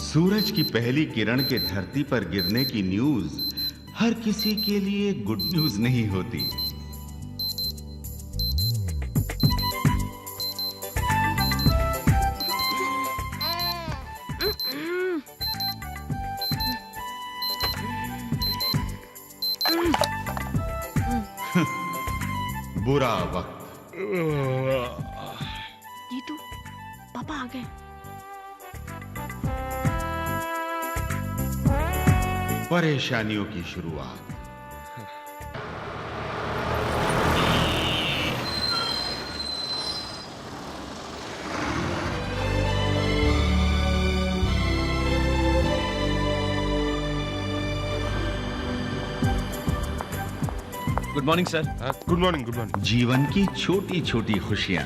सूरज की पहली किरण के धरती पर गिरने की न्यूज हर किसी के लिए गुड न्यूज नहीं होती। बुरा वक्त। जीतू, पापा आ गए। परेशानियों की शुरुआत। Good morning sir. Good morning, good morning. जीवन की छोटी छोटी खुशियां।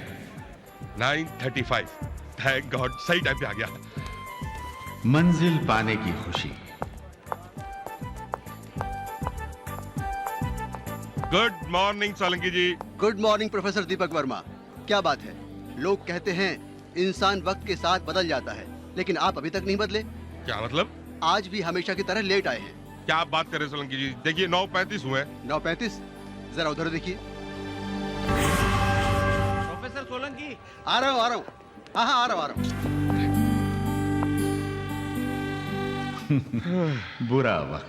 9:35। थैंक गॉड, सही टाइम पे आ गया। मंजिल पाने की खुशी। गुड मॉर्निंग सोलंकी जी। Good morning professor Deepak Verma. क्या बात है, लोग कहते हैं इंसान वक्त के साथ बदल जाता है, लेकिन आप अभी तक नहीं बदले। क्या मतलब? आज भी हमेशा की तरह लेट आए हैं। क्या आप बात कर रहे हैं सोलंकी जी? देखिए 9:35 हुए। 9:35? जरा उधर देखिए। प्रोफेसर सोलंकी। आ रहा हूँ। हाँ, आ रहा हूँ। बुरा वक्त।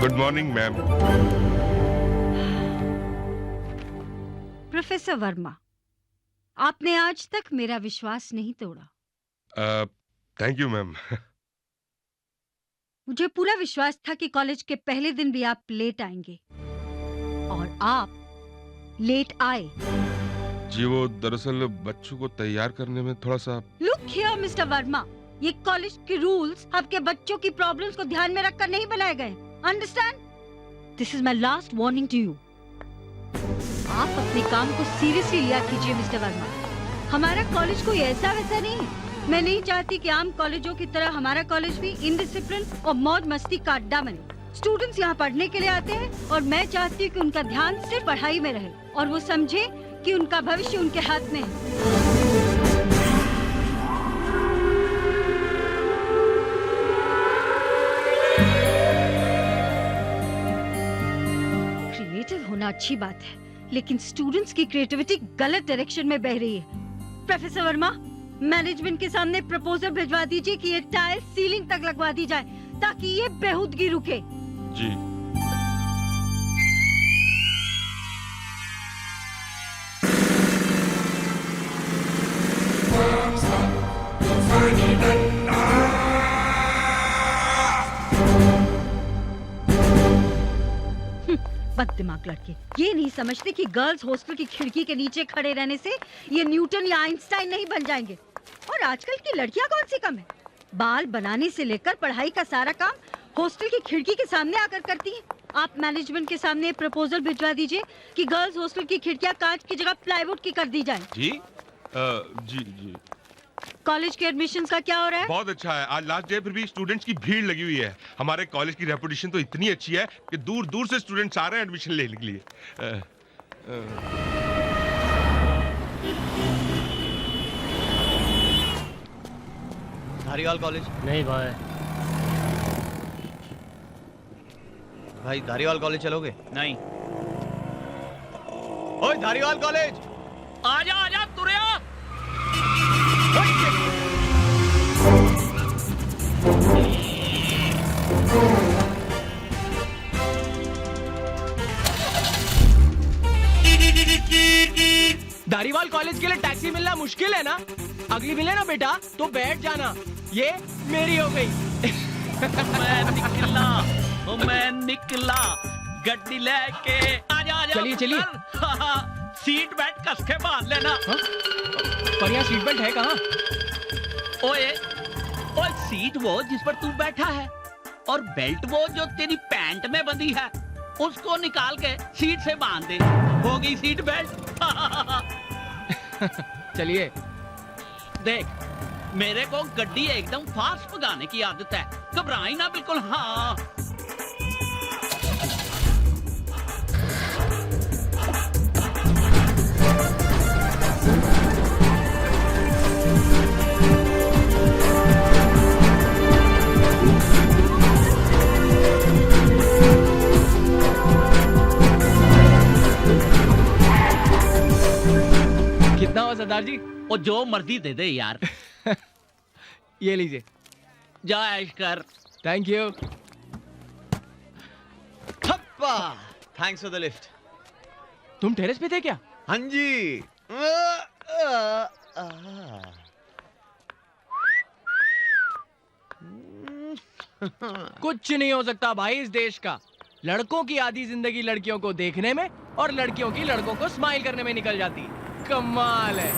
Good morning ma'am. Professor Verma, आपने आज तक मेरा विश्वास नहीं तोड़ा। Thank you ma'am. मुझे पूरा विश्वास था कि कॉलेज के पहले दिन भी आप लेट आएंगे, और आप लेट आए। जी वो दरअसल बच्चों को तैयार करने में थोड़ा सा। लुक हियर मिस्टर वर्मा, ये कॉलेज के रूल्स आपके बच्चों की प्रॉब्लम्स को ध्यान में रखकर नहीं बनाए गए। Understand? This is my last warning to you. आप अपने काम को सीरियसली लिया कीजिए मिस्टर वर्मा। हमारा कॉलेज कोई ऐसा वैसा नहीं है। मैं नहीं चाहती कि आम कॉलेजों की तरह हमारा कॉलेज भी इनडिसिप्लिन और मौज मस्ती का अड्डा बने। स्टूडेंट्स यहाँ पढ़ने के लिए आते हैं, और मैं चाहती हूँ कि उनका ध्यान सिर्फ पढ़ाई में रहे और वो समझे कि उनका भविष्य उनके हाथ में है। क्रिएटिव होना अच्छी बात है, लेकिन स्टूडेंट्स की क्रिएटिविटी गलत डायरेक्शन में बह रही है। प्रोफेसर वर्मा, मैनेजमेंट के सामने प्रपोजल भिजवा दीजिए कि ये टाइल सीलिंग तक लगवा दी जाए, ताकि ये बेहूदगी रुके। जी। बद दिमाग लड़के ये नहीं समझते कि गर्ल्स हॉस्टल की खिड़की के नीचे खड़े रहने से ये न्यूटन या आइंस्टाइन नहीं बन जाएंगे। और आजकल की लड़कियां कौन सी कम है? बाल बनाने से लेकर पढ़ाई का सारा काम हॉस्टल की खिड़की के सामने आकर करती हैं। आप मैनेजमेंट के सामने प्रपोजल भिजवा दीजिए कि गर्ल्स हॉस्टल की खिड़कियां कांच की जगह प्लाईवुड की कर दी जाए। जी जी। कॉलेज के एडमिशन का क्या हो रहा है? बहुत अच्छा है। आज लास्ट डे, फिर भी स्टूडेंट्स की भीड़ लगी हुई है। हमारे कॉलेज की रेपुटेशन तो इतनी अच्छी है कि दूर दूर से स्टूडेंट्स आ रहे हैं एडमिशन लेने के लिए। धारीवाल कॉलेज? नहीं भाई। भाई धारीवाल कॉलेज चलोगे? नहीं। ओए धारीवाल कॉलेज! आजा तुरिया। धारीवाल कॉलेज के लिए टैक्सी मिलना मुश्किल है ना? अगली मिले ना बेटा तो बैठ जाना। ये मेरी हो गई। मैं निकला गड्डी लेके। आजा चलिए। सीट बेल्ट कस के बांध लेना। पर यहाँ सीट बेल्ट है कहाँ? ओए सीट वो जिस पर तू बैठा है और बेल्ट वो जो तेरी पैंट में बंधी है उसको निकाल के सीट से बांध दे, हो गई सीट बेल्ट। चलिए। देख मेरे को गड्डी एकदम फास्ट भगाने की आदत है, घबराई ना बिल्कुल। हाँ कितना हुआ सरदार जी? और जो मर्जी दे दे यार। ये लीजिए। जा ऐश कर। Thank you. थप्पा। Thanks for the lift. तुम टेरेस पे थे क्या? हाँ जी। कुछ नहीं हो सकता भाई इस देश का। लड़कों की आधी जिंदगी लड़कियों को देखने में और लड़कियों की लड़कों को स्माइल करने में निकल जाती है। कमाल है।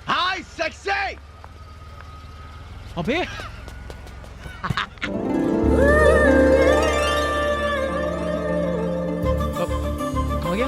हाय सेक्सी। अबे कहाँ गया?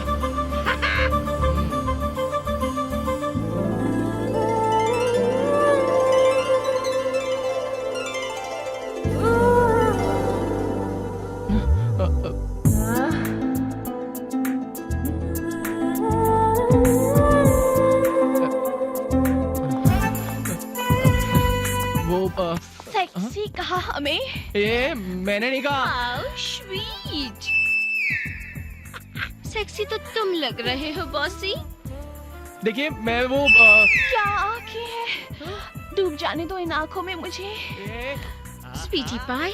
वो सेक्सी कहा हमें? ये मैंने नहीं कहा। How sweet. सेक्सी तो तुम लग रहे हो बॉसी। देखिए मैं वो क्या आंखें हैं, डूब जाने दो इन आंखों में मुझे। स्वीटी पाई,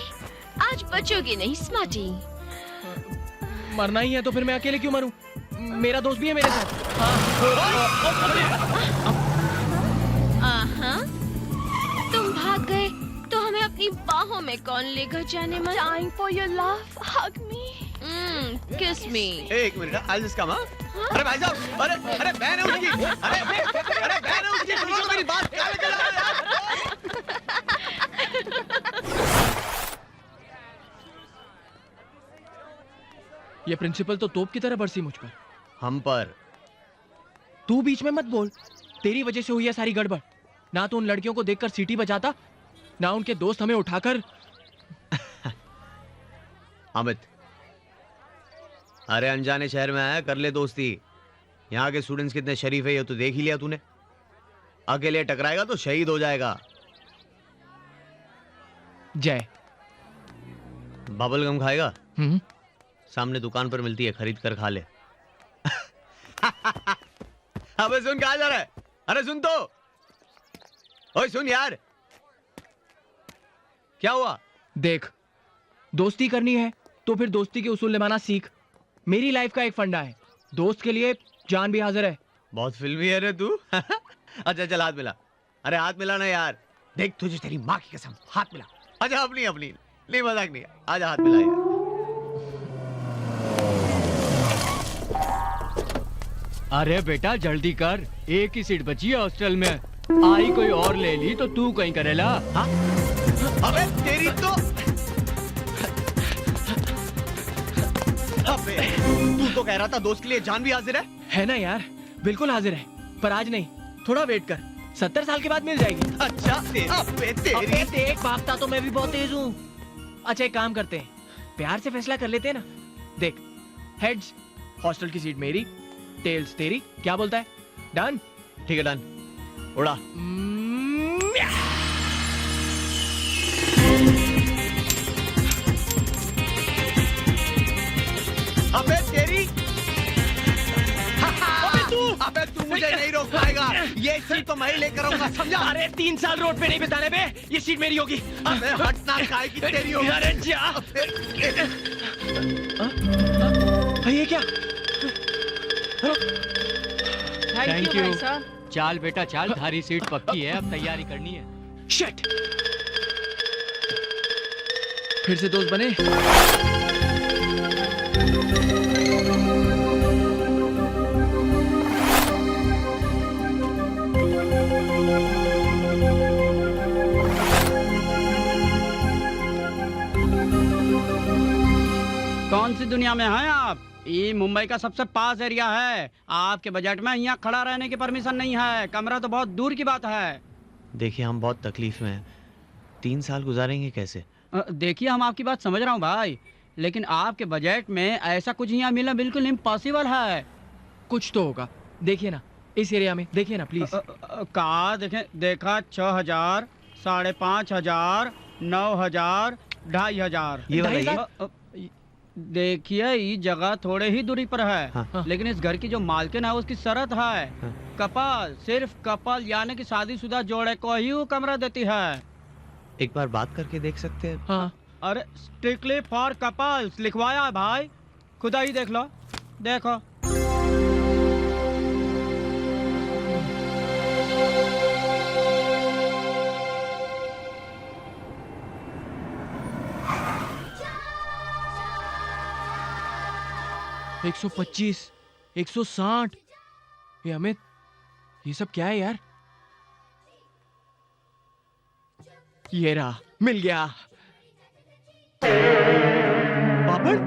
आज बचोगे नहीं स्मार्टी। मरना ही है तो फिर मैं अकेले क्यों मरूं? मेरा दोस्त भी है मेरे साथ। आहा, तुम भाग गए तो हमें अपनी बाहों में कौन लेकर जाने मन? Time for your love, hug me, kiss me। एक मिनट, I'll just come, हाँ? अरे भाई साहब, अरे बहन है उसकी, अरे बहन है उसकी, सुनो तो मेरी बात, क्या लेकर जा रहे हो यार? ये प्रिंसिपल तो तोप की तरह बरसी मुझ पर। हम पर। तू बीच में मत बोल, तेरी वजह से हुई है सारी गड़बड़। ना तो उन लड़कियों को देखकर सीटी बजाता, ना उनके दोस्त हमें उठाकर। अमित, अरे अनजाने शहर में आया, कर ले दोस्ती। यहाँ के स्टूडेंट्स कितने शरीफ है ये तो देख ही लिया तूने। अकेले टकराएगा तो शहीद हो जाएगा। जय। बबल गम खाएगा? सामने दुकान पर मिलती है, खरीद कर खा ले। अबे सुन, कहाँ जा रहा है? अरे सुन तो, ओए सुन यार। क्या हुआ? देख, दोस्ती करनी है तो फिर दोस्ती के उसूल निभाना सीख। मेरी लाइफ का एक फंडा है, दोस्त के लिए जान भी हाजिर है। बहुत फिल्मी है रे तू। अच्छा चल हाथ मिला। अरे हाथ मिला ना यार। देख तुझे तेरी माँ की कसम, हाथ मिला। अच्छा अपनी अपनी नहीं, मजाक नहीं। आजा हाथ मिला यार। अरे बेटा जल्दी कर, एक ही सीट बची है हॉस्टल में। आई कोई और ले ली तो तू कहीं करेला। हाँ? अबे तेरी तो, अबे तू तो कह रहा था दोस्त के लिए जान भी हाजिर है ना यार? बिल्कुल हाजिर है, पर आज नहीं, थोड़ा वेट कर, 70 साल के बाद मिल जाएगी। अच्छा अबे तेरी देख, भागता तो मैं भी बहुत तेज हूँ। अच्छा एक काम करते हैं, प्यार से फैसला कर लेते हैं ना। देख, हेड्स हॉस्टल की सीट मेरी, टेल्स तेरी, क्या बोलता है? डन? ठीक है डन, उड़ा। अबे तेरी, अबे तू मुझे नहीं रोक पाएगा। ये सीट तो मैं ही लेकर आऊंगा, समझा? अरे 3 साल रोड पे नहीं बिताने बे, ये सीट मेरी होगी। अबे हटना, काय की तेरी होगी। अरे जा। ये क्या? थैंक यू भाई साहब। चाल बेटा चाल, थारी सीट पक्की है, अब तैयारी करनी है। शिट! फिर से दोस्त बने। दुनिया में हैं आप? ये मुंबई का सबसे पास एरिया है, आपके बजट में यहाँ खड़ा रहने की परमिशन नहीं है, कमरा तो बहुत दूर की बात है। देखिए हम बहुत तकलीफ में हैं, 3 साल गुजारेंगे कैसे? देखिए हम आपकी बात समझ रहा हूँ भाई, लेकिन आपके बजट में ऐसा कुछ यहाँ मिलना बिल्कुल इम्पॉसिबल है। कुछ तो होगा, देखिए ना इस एरिया में, देखिए ना प्लीज। कहा देखें, देखा 6,000, 5,500, 9,000, 2,500। ये वाला 2,500? देखिए ये जगह थोड़े ही दूरी पर है, हाँ। लेकिन इस घर की जो मालकिन है उसकी शर्त है, हाँ। कपल, सिर्फ कपल यानी कि शादीशुदा जोड़े को ही वो कमरा देती है। एक बार बात करके देख सकते हैं? हाँ अरे स्ट्रिक्टली फॉर कपल्स लिखवाया है भाई, खुदा ही देख लो, देखो। एक 125, 160। ये अमित, ये सब क्या है यार? ये रहा, मिल गया। पापड़?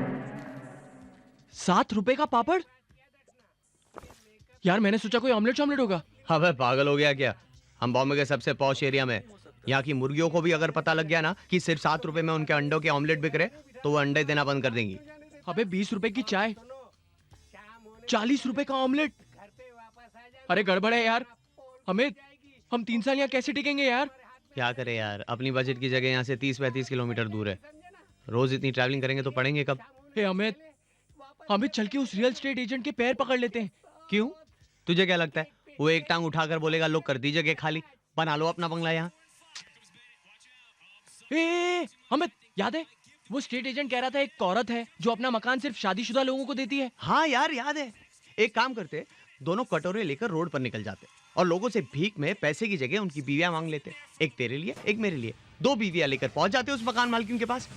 7 रुपए का पापड़? यार मैंने सोचा कोई ऑमलेट होगा। अबे पागल हो गया क्या? हम बॉम्बे के सबसे पॉश एरिया में, यहाँ की मुर्गियों को भी अगर पता लग गया ना कि सिर्फ 7 रुपए में उनके अंडों के ऑमलेट बिक रहे, तो वो अंडे देना बंद कर देंगी। अबे 20 रुपए की चाय, 40 रुपए का ऑमलेट। अरे गड़बड़ है यार। अमित, हम 3 साल यहाँ कैसे टिकेंगे यार? क्या करे यार, अपनी बजट की जगह यहाँ से 30-35 किलोमीटर दूर है, रोज इतनी ट्रैवलिंग करेंगे तो पड़ेंगे कब? हे अमित, चल के उस रियल एस्टेट एजेंट के पैर पकड़ लेते हैं। क्यों? तुझे क्या लगता है वो एक टांग उठाकर बोलेगा लो कर दी जगह खाली, बना लो अपना बंगला यहाँ? अमित, याद है वो स्टेट एजेंट कह रहा था एक औरत है जो अपना मकान सिर्फ शादीशुदा लोगों को देती है। हाँ यार याद है। एक काम करते, दोनों कटोरे लेकर रोड पर निकल जाते और लोगों से भीख में पैसे की जगह उनकी बीवियां मांग लेते, एक तेरे लिए एक मेरे लिए, 2 बीवियां लेकर पहुंच जाते उस मकान मालकिन के पास।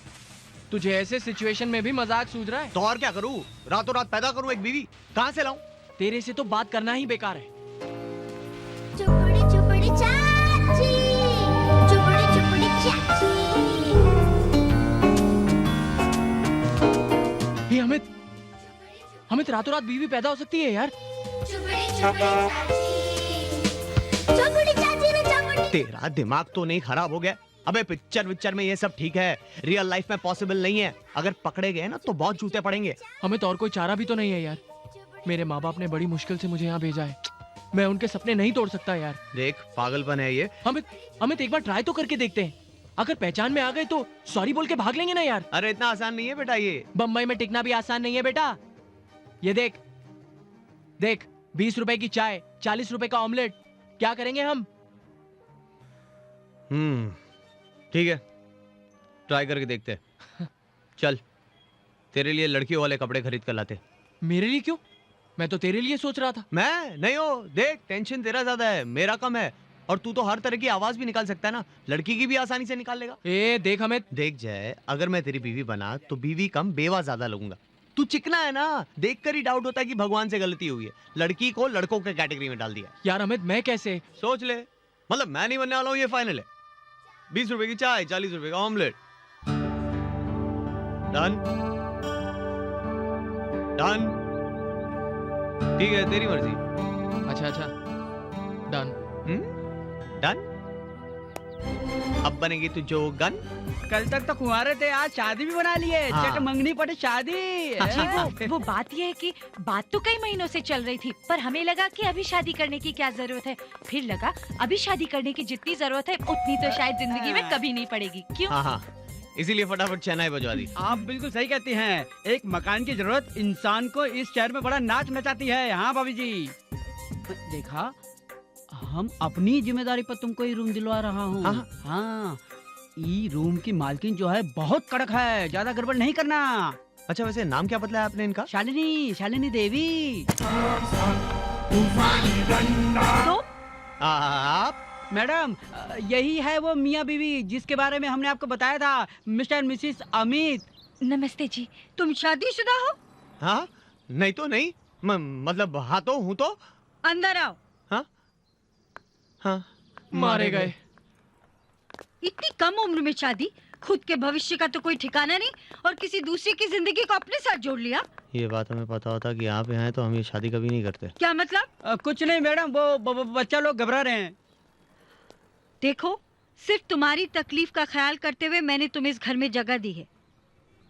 तुझे ऐसे सिचुएशन में भी मजाक सूझ रहा है? तो और क्या करूं, रातों रात पैदा करूं एक बीवी, कहां से लाऊं? तेरे से तो बात करना ही बेकार है। चुपड़ी चुपड़ी चाची, चुपड़ी चुपड़ी चाची। हे अमित, रातों रात बीवी पैदा हो सकती है यार। चुपड़ी चुपड़ी चाची, चुपड़ी चाची ने चुपड़ी। तेरा दिमाग तो नहीं खराब हो गया? अबे पिक्चर में ये सब ठीक है, रियल लाइफ में पॉसिबल नहीं है। अगर पकड़े गए ना तो बहुत जूते पड़ेंगे। अमित, और कोई चारा भी तो नहीं है यार। मेरे माँ बाप ने बड़ी मुश्किल से मुझे यहाँ भेजा है, मैं उनके सपने नहीं तोड़ सकता यार। देख पागलपन है ये। अमित एक बार ट्राई तो करके देखते हैं, अगर पहचान में आ गए तो सॉरी बोल के भाग लेंगे ना यार। अरे इतना आसान नहीं है बेटा ये। बम्बई में टिकना भी आसान नहीं है बेटा। ये देख 20 रुपए की चाय, 40 रुपए का ऑमलेट, क्या करेंगे हम? ठीक है, ट्राई करके देखते। चल तेरे लिए लड़कियों वाले कपड़े खरीद कर लाते। मेरे लिए क्यों? मैं तो तेरे लिए सोच रहा था। मैं नहीं हो, देख टेंशन तेरा ज्यादा है, मेरा कम है, और तू तो हर तरह की आवाज भी निकाल सकता है ना, लड़की की भी आसानी से निकाल लेगा। देख अमित, देख जाए, अगर मैं तेरी बीवी बना तो बीवी कम बेवा ज्यादा लगूंगा। तू चिकना है ना, देखकर ही डाउट होता है कि भगवान से गलती हुई है, लड़की को लड़कों के कैटेगरी में डाल दिया। यार अमित मैं कैसे? सोच ले, मतलब मैं नहीं बनने वाला हूँ, ये फाइनल है। 20 रुपए की चाय, 40 रुपए का ऑमलेट। डन डन, ठीक है तेरी मर्जी। अच्छा डन। डन। अब बनेगी तू जो गन। कल तक तो कुंवारे थे, आज शादी भी बना लिए। हाँ। चट मंगनी पड़े शादी। जी, वो बात ये है कि बात तो कई महीनों से चल रही थी, पर हमें लगा कि अभी शादी करने की क्या जरूरत है, फिर लगा अभी शादी करने की जितनी जरूरत है उतनी तो शायद जिंदगी में कभी नहीं पड़ेगी। क्यों? हाँ, इसीलिए फटाफट शहनाई बजवा दी। आप बिल्कुल सही कहती हैं, एक मकान की जरूरत इंसान को इस शहर में बड़ा नाच नचाती है। हाँ भाभी जी, देखा हम अपनी जिम्मेदारी पर तुमको ये रूम दिलवा रहा हूँ। हाँ। हाँ, ये रूम की मालकिन जो है बहुत कड़क है, ज्यादा गड़बड़ नहीं करना। अच्छा वैसे नाम क्या बदला है आपने इनका? शालिनी देवी। तो आप? मैडम, यही है वो मियाँ बीवी जिसके बारे में हमने आपको बताया था, मिस्टर मिसिस अमित। नमस्ते जी, तुम शादीशुदा हो? हाँ नहीं तो नहीं, मतलब हाँ तो हूँ तो। अंदर आओ। हाँ मारे गए। इतनी कम उम्र में शादी, खुद के भविष्य का तो कोई ठिकाना नहीं और किसी दूसरी की जिंदगी को अपने साथ जोड़ लिया। ये बात हमें पता होता कि यहाँ पे हैं तो हम ये शादी कभी नहीं करते। क्या मतलब? कुछ नहीं मैडम, वो बच्चा लोग घबरा रहे हैं। देखो, सिर्फ तुम्हारी तकलीफ का ख्याल करते हुए मैंने तुम्हें इस घर में जगह दी है।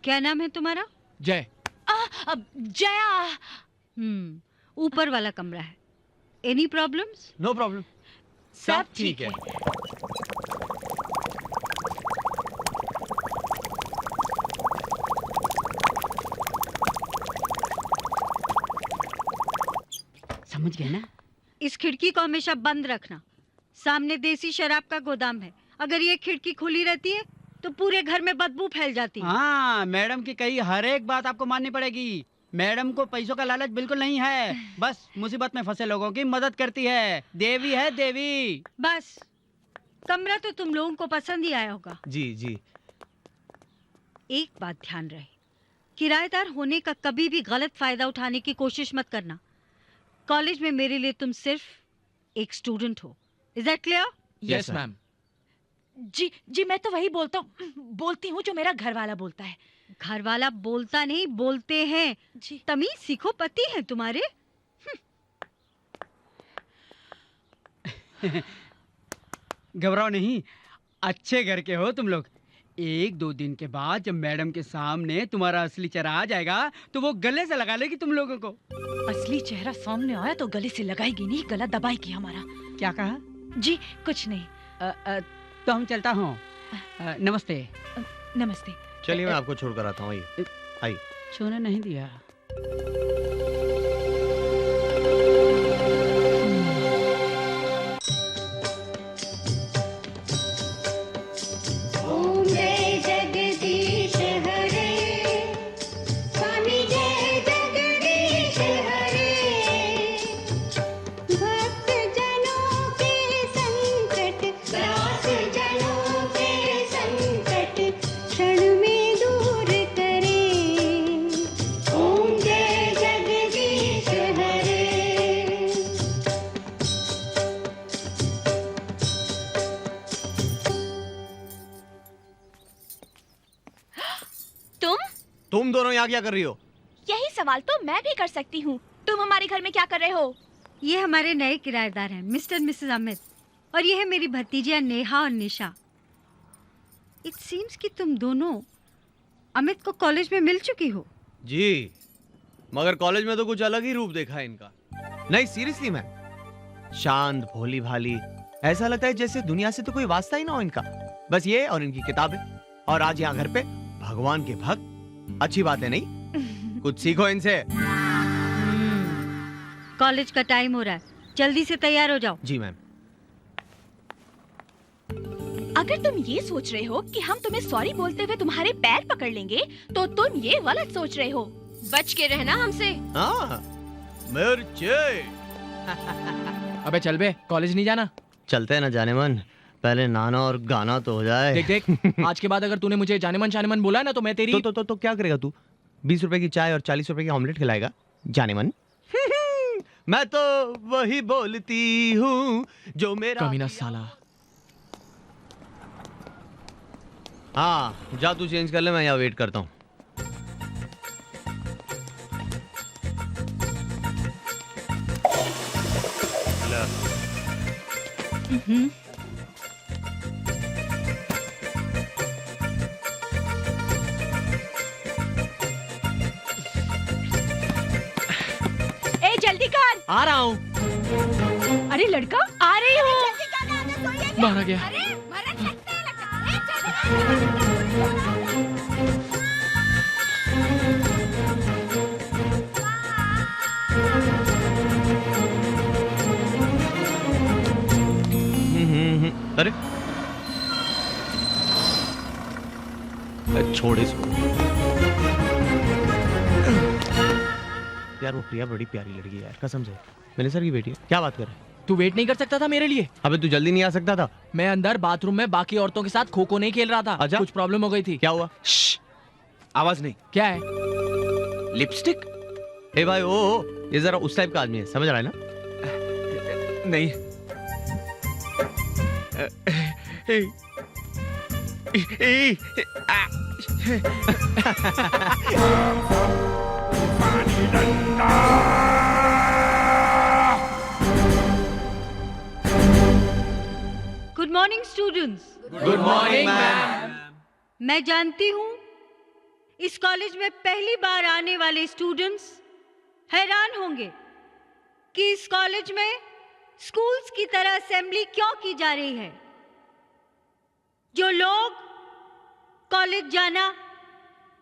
क्या नाम है तुम्हारा? जय। जया। ऊपर वाला कमरा है। Any problems? नो प्रॉब्लम, सब ठीक है। समझ गए ना? इस खिड़की को हमेशा बंद रखना। सामने देसी शराब का गोदाम है। अगर ये खिड़की खुली रहती है तो पूरे घर में बदबू फैल जाती है। हाँ, मैडम की कही हर एक बात आपको माननी पड़ेगी। मैडम को पैसों का लालच बिल्कुल नहीं है, बस मुसीबत में फंसे लोगों की मदद करती है। देवी है देवी। बस, कमरा तो तुम लोगों को पसंद ही आया होगा। जी जी। एक बात ध्यान रहे, किराएदार होने का कभी भी गलत फायदा उठाने की कोशिश मत करना। कॉलेज में मेरे लिए तुम सिर्फ एक स्टूडेंट हो। Is that clear? Yes ma'am. जी जी, मैं तो वही बोलती हूँ जो मेरा घर वाला बोलता है। घर वाला बोलता नहीं, बोलते हैं। जी। तमीज सीखो, पति है तुम्हारे। घबराओ नहीं, अच्छे घर के हो तुम लोग। एक दो दिन के बाद जब मैडम के सामने तुम्हारा असली चेहरा आ जाएगा तो वो गले से लगा लेगी तुम लोगों को। असली चेहरा सामने आया तो गले से लगाएगी नहीं, गला दबाएगी हमारा। क्या कहा? जी कुछ नहीं। तो हम चलता हूँ। नमस्ते। नमस्ते। चलिए मैं आपको छोड़ कर आता हूँ। आइए। छूने नहीं दिया। ओम जय जगदीश हरे, स्वामी जय जगदीश हरे। भक्त जनों के संकट, दास जनों के संकट क्षण में दूर करे। ओम जय जगदीश हरे। तुम दोनों यहाँ क्या कर रही हो? यही सवाल तो मैं भी कर सकती हूँ। तुम हमारे घर में क्या कर रहे हो? ये हमारे नए किराएदार हैं, मिस्टर मिसेस अमित, और ये है मेरी भतीजियां नेहा और निशा। इट सीम्स कि तुम दोनों अमित को कॉलेज में मिल चुकी हो। जी, मगर कॉलेज में तो कुछ अलग ही रूप देखा है इनका। नहीं सीरियसली मैम, शांत भोली भाली, ऐसा लगता है जैसे दुनिया से तो कोई वास्ता ही ना हो इनका। बस ये और इनकी किताबें, और आज यहाँ घर पे भगवान के भक्त। अच्छी बात है नहीं? कुछ सीखो इनसे। कॉलेज का टाइम हो रहा है, जल्दी से तैयार हो जाओ। जी मैम। अगर तुम ये सोच रहे हो कि हम तुम्हें सॉरी बोलते हुए तुम्हारे पैर पकड़ लेंगे तो तुम ये गलत सोच रहे हो। बच के रहना हमसे। हाँ, मिर्चे। अबे चल बे, कॉलेज नहीं जाना? चलते हैं ना जाने मन, पहले नाना और गाना तो हो जाए। देख देख, आज के बाद अगर तूने मुझे जाने मन बोला ना तो मैं तेरी तो क्या करेगा तू? 20 रुपए की चाय और 40 रुपए की ऑमलेट खिलाएगा जाने मन? मैं तो वही बोलती हूँ जो मेरा कमीना साला। हाँ, जा तू चेंज कर ले, मैं यहाँ वेट करता हूँ। ए जल्दी कर। आ रहा हूँ। अरे लड़का, आ रही हूँ। मारा गया। अरे छोड़ इसको यार। वो प्रिया बड़ी प्यारी लड़की है यार, कसम से। मैंने सर की बेटी है। क्या बात कर रहे? तू वेट नहीं कर सकता था मेरे लिए? अबे तू जल्दी नहीं आ सकता था? मैं अंदर बाथरूम में बाकी औरतों के साथ खो खो नहीं खेल रहा था। अच्छा? कुछ प्रॉब्लम हो गई थी। क्या हुआ? आवाज नहीं। क्या है? लिपस्टिक? ए भाई, ओ ये जरा उस टाइप का आदमी है, समझ रहा है ना? नहीं। Good morning students. Good morning ma'am. मैं जानती हूँ इस कॉलेज में पहली बार आने वाले स्टूडेंट्स हैरान होंगे कि इस कॉलेज में स्कूल्स की तरह असेंबली क्यों की जा रही है। जो लोग कॉलेज जाना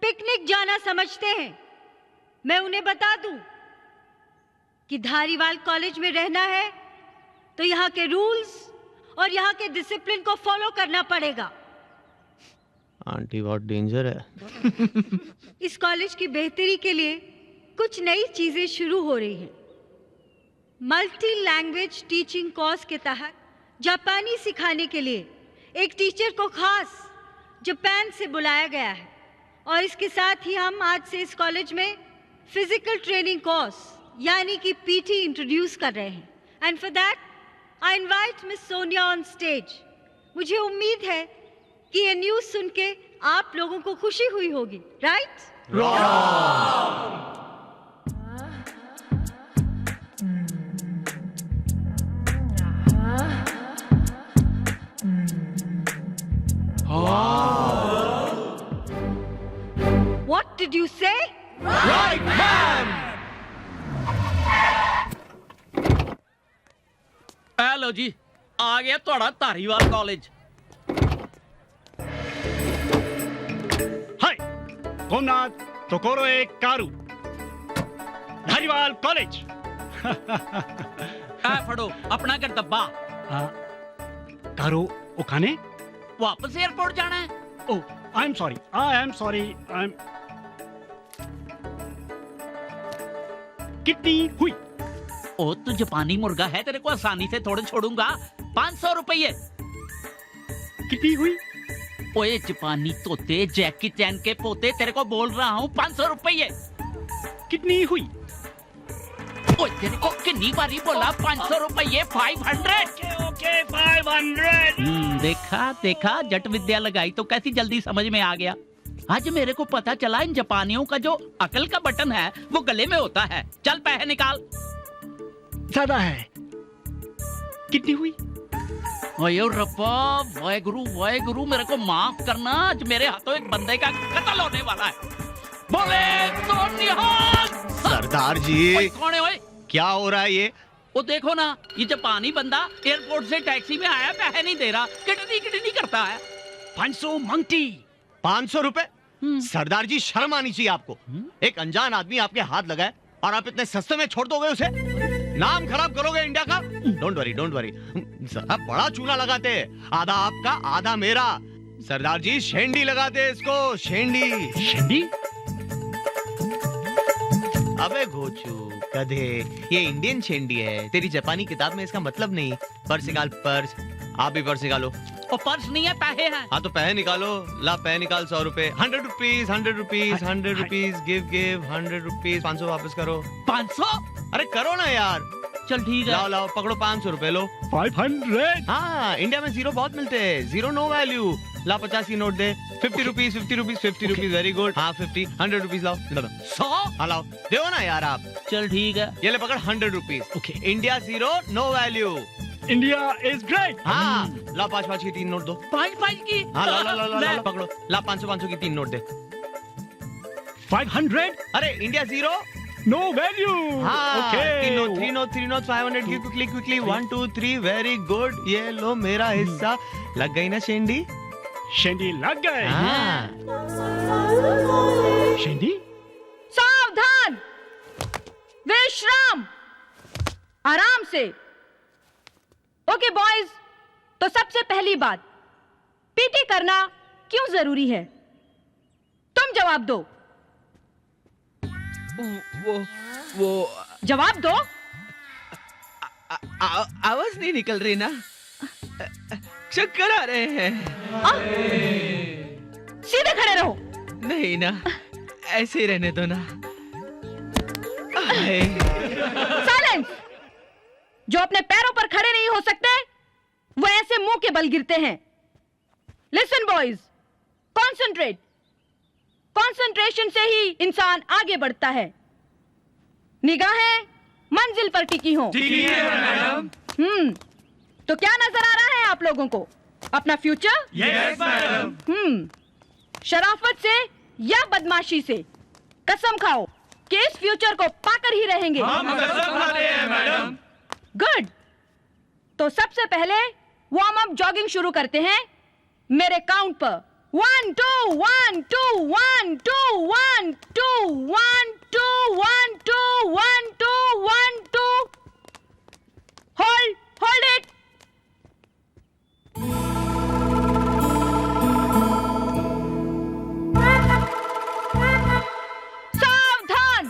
पिकनिक जाना समझते हैं, मैं उन्हें बता दूं कि धारीवाल कॉलेज में रहना है तो यहाँ के रूल्स और यहाँ के डिसिप्लिन को फॉलो करना पड़ेगा। आंटी बहुत डेंजर है। इस कॉलेज की बेहतरी के लिए कुछ नई चीजें शुरू हो रही हैं। मल्टी लैंग्वेज टीचिंग कोर्स के तहत जापानी सिखाने के लिए एक टीचर को खास जापान से बुलाया गया है और इसके साथ ही हम आज से इस कॉलेज में फिजिकल ट्रेनिंग कोर्स यानी कि पीटी इंट्रोड्यूस कर रहे हैं। And for that I invite miss Sonia on stage. मुझे उम्मीद है कि ये न्यूज़ सुन के आप लोगों को खुशी हुई होगी, right? What did you say? Right, ma'am. Hello जी, आ गया थोड़ा धारीवाल कॉलेज। हाय, कोमनाथ तोकोरो एक कारू धारीवाल कॉलेज। आ फड़ो अपना कर डब्बा। कारू ओखाने वापस एयरपोर्ट जाना है। Oh, I am sorry, I am कितनी हुई? ओ तू जापानी मुर्गा है, तेरे को आसानी से थोड़े छोड़ूंगा। 500 रुपये। कितनी हुई? ओए जापानी तोते, जैकी चैन के पोते, तेरे को बोल रहा हूँ 500 रुपये। कितनी हुई? ओए तेरे को कितनी बारी बोला 500 रुपये। 500। ओके 500। देखा देखा, जट विद्या लगाई तो कैसी जल्दी समझ में आ गया। आज मेरे को पता चला इन जापानियों का जो अकल का बटन है वो गले में होता है। चल पैसे निकाल। ज्यादा है। कितनी हुई? ओयो रब्बा, वाहे गुरु मेरे को माफ करना। आज मेरे हाथों एक बंदे का कत्ल होने वाला है। बोले तो निहाल। सरदार जी, कौन है ओए? क्या हो रहा है ये? वो देखो ना, ये जापानी बंदा एयरपोर्ट से टैक्सी में आया, पैसे नहीं दे रहा, किटनी करता है। 500 मंगती। 500 रुपए? सरदार जी, शर्म आनी चाहिए आपको। एक अनजान आदमी आपके हाथ लगाए और आप इतने सस्ते में छोड़ दोगे उसे? नाम खराब करोगे इंडिया का। Don't worry. जरा बड़ा चूना लगाते, आधा आपका आधा मेरा। सरदार जी, शेंडी लगाते इसको, शेंडी। अबे घोचू गधे, ये इंडियन शेंडी है। तेरी जापानी किताब में इसका मतलब नहीं। पर्स निकाल, पर्स। आप भी पर्स निकालो। और पर्स नहीं है, पैसे हैं। हाँ तो पैसे निकालो। ला पैसे निकाल। 100 रुपए। 100 रुपीज, 100 रुपीज। Give 100 rupees. 500 वापस करो। 500? अरे करो ना यार। चल ठीक है। लाओ पकड़ो, 500 रुपए लो। 500। हाँ, इंडिया में जीरो बहुत मिलते हैं। Zero no value. ला 50 की नोट दे। 50 रुपीज। Very good. हाँ 50। 100 रुपीज लाओ। 100? हाँ लाओ, दो ना यार आप। चल ठीक है। ये ले पकड़ 100 rupees. Okay. India zero no value. India is great. हाँ ला 5 की 3 नोट दो। 5 की? हाँ ला पकड़ो। ला 500 की 3 नोट दे। 500। अरे इंडिया जीरो नो वैल्यू। हाँ, ओके। 3 नोट 500 की क्विकली 1 2 3 वेरी गुड। ये लो मेरा हिस्सा। लग गई ना शेंडी? शेंडी लग गए। हाँ। शेंडी। सावधान, विश्राम, आराम से। ओके बॉयज, तो सबसे पहली बात, पीटी करना क्यों जरूरी है? तुम जवाब दो। वो जवाब दो। आवाज नहीं निकल रही ना, चक्कर आ रहे हैं। सीधे खड़े रहो। नहीं ना, ऐसे ही रहने दो ना। साइलेंस। जो अपने पैरों पर खड़े नहीं हो सकते वो ऐसे मुंह के बल गिरते हैं। Listen boys, concentrate. कॉन्सेंट्रेशन से ही इंसान आगे बढ़ता है। निगाहें मंजिल पर टिकी हों। ठीक है मैडम। तो क्या नजर आ रहा है आप लोगों को? अपना फ्यूचर? Yes madam. शराफत से या बदमाशी से कसम खाओ कि इस फ्यूचर को पाकर ही रहेंगे। हम कसम खाते हैं मैडम। गुड। तो सबसे पहले वार्म अप जॉगिंग शुरू करते हैं मेरे काउंट पर। 1 2 1 2 1 2 1 2 1 2 1 2 1 2 1 2। Hold it. सावधान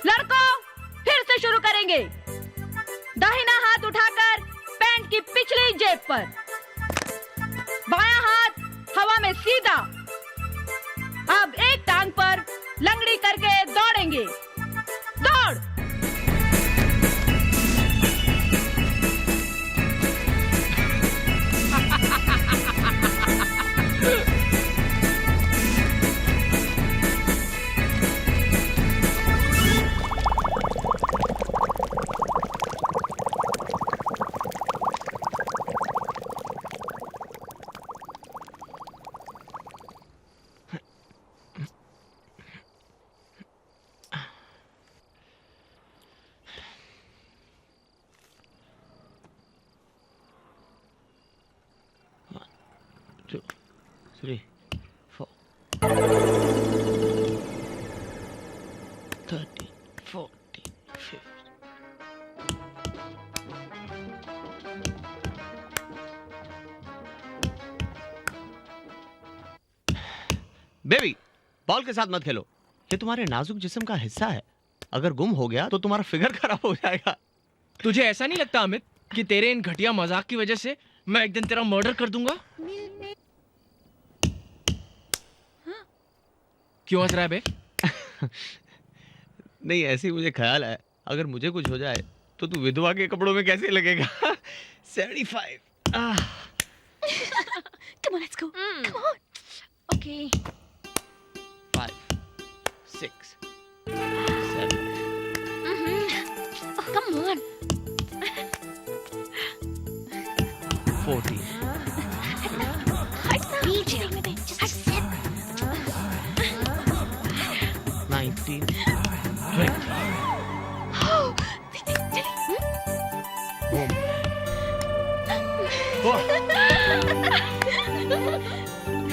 लड़कों, फिर से शुरू करेंगे। दाहिना हाथ उठाकर पैंट की पिछली जेब पर, बायां हाथ हवा में सीधा। अब एक टांग पर लंगड़ी करके दौड़ेंगे। दौड़। Two, 3, 4, 13, 14, 15. बेबी, बॉल के साथ मत खेलो। ये तुम्हारे नाजुक जिस्म का हिस्सा है। अगर गुम हो गया तो तुम्हारा फिगर खराब हो जाएगा। तुझे ऐसा नहीं लगता अमित कि तेरे इन घटिया मजाक की वजह से मैं एक दिन तेरा मर्डर कर दूंगा? क्यों हंस रहा है बे? नहीं, ऐसे ही मुझे ख्याल है, अगर मुझे कुछ हो जाए तो तू विधवा के कपड़ों में कैसे लगेगा? 75. Come on, let's go. Come on. Okay. 5, 6, 7. Oh, come on. 14. Beach. Just sit. 19, 20.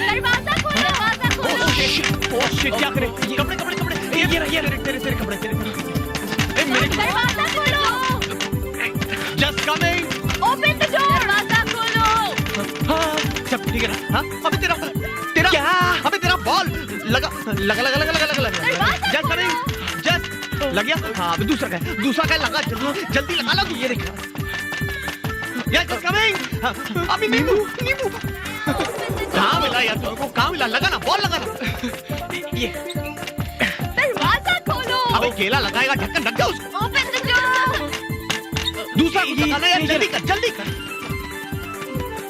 दरवाजा खोलो, दरवाजा खोलो। ओह शिट, क्या करे? कपड़े कपड़े कपड़े। ये तेरे कपड़े, तेरे कपड़े। मेरे दरवाजा खोलो। Just coming. Open the door. दरवाजा खोलो। हाँ, सब ठीक है ना? हाँ, अबे तेरा क्या? अबे तेरा बॉल लगा। Just coming. Just लग गया? हाँ, अबे दूसरा क्या लगा? जल्दी लगा लो तू। ये देख। Yeah, just coming. अभी नींबू। कहाँ मिला यार तुमको? कहाँ मिला? लगा ना, बॉल लगा ना। ये दरवाजा खोलो। अबे केला लगाएगा, ढक्कन रख दे उसको। Open the door. दूसरा कुछ लगाना यार, जल्दी कर।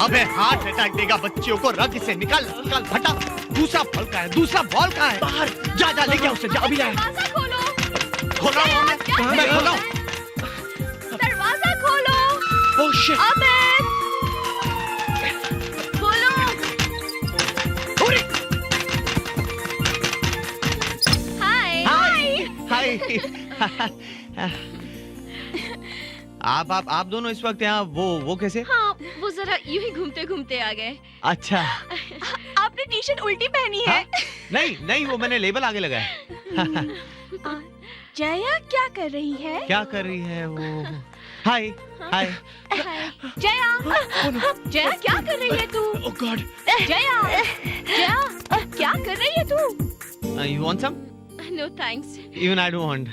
अबे हार्ट अटैक देगा बच्चियों को, रग से निकाल हटा। दूसरा बॉल कहाँ है? बाहर जा लेके आओ उसे, जा अभी लाए। दरवाजा खोलो। खोल रहा हूँ मैं खोल रहा हूँ। दरवाजा खोलो। Oh shit. अमित खोलो। हाय। आप दोनों इस वक्त यहाँ वो कैसे? हाँ, वो जरा यूं ही घूमते घूमते आ गए। अच्छा। आपने टी शर्ट उल्टी पहनी है। नहीं, वो मैंने लेबल आगे लगाया। जया क्या कर रही है? क्या कर रही है वो? हाय। जया क्या कर रही है तू? ओह गॉड। जया क्या कर रही है तू? You want some? No thanks. Even I don't want.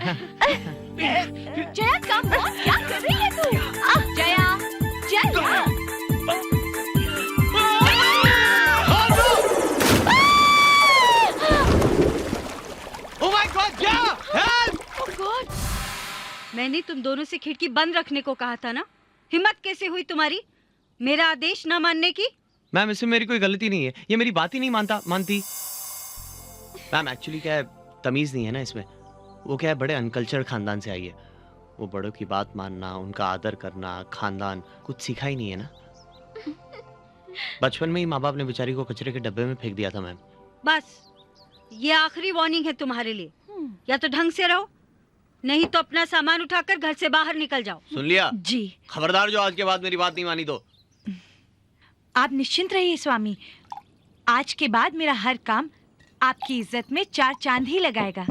Jaya come on, क्या कर रही है तू? Jaya. Oh my God, yeah! Help! Oh God! मैंने तुम दोनों से खिड़की बंद रखने को कहा था ना? हिम्मत कैसे हुई तुम्हारी मेरा आदेश न मानने की? मैम इसमें मेरी कोई गलती नहीं है, ये मेरी बात ही नहीं मानती। मैम एक्चुअली क्या है, तमीज नहीं है ना इसमें। वो क्या है, बड़े अनकल्चर्ड खानदान से आई है। वो बड़ों की बात मानना, उनका आदर करना, खानदान कुछ सीखा ही नहीं है ना। बचपन में ही माँ बाप ने बेचारी को कचरे के डब्बे में फेंक दिया था मैम। बस ये आखिरी वार्निंग है तुम्हारे लिए। या तो ढंग से रहो, नहीं तो अपना सामान उठाकर घर से बाहर निकल जाओ। सुन लिया? जी। खबरदार जो आज के बाद मेरी बात नहीं मानी तो। आप निश्चिंत रहिए स्वामी, आज के बाद मेरा हर काम आपकी इज्जत में 4 चांद ही लगाएगा।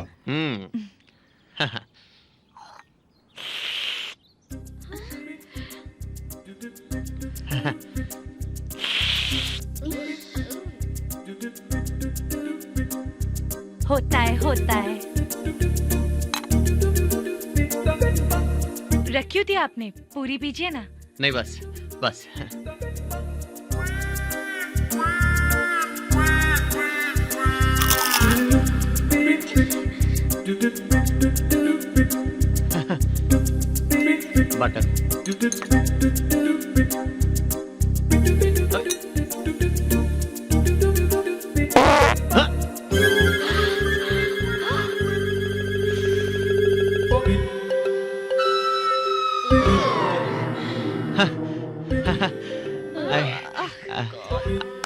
होता है। रखी थी आपने, पूरी पीजिए ना। नहीं बस। Butter.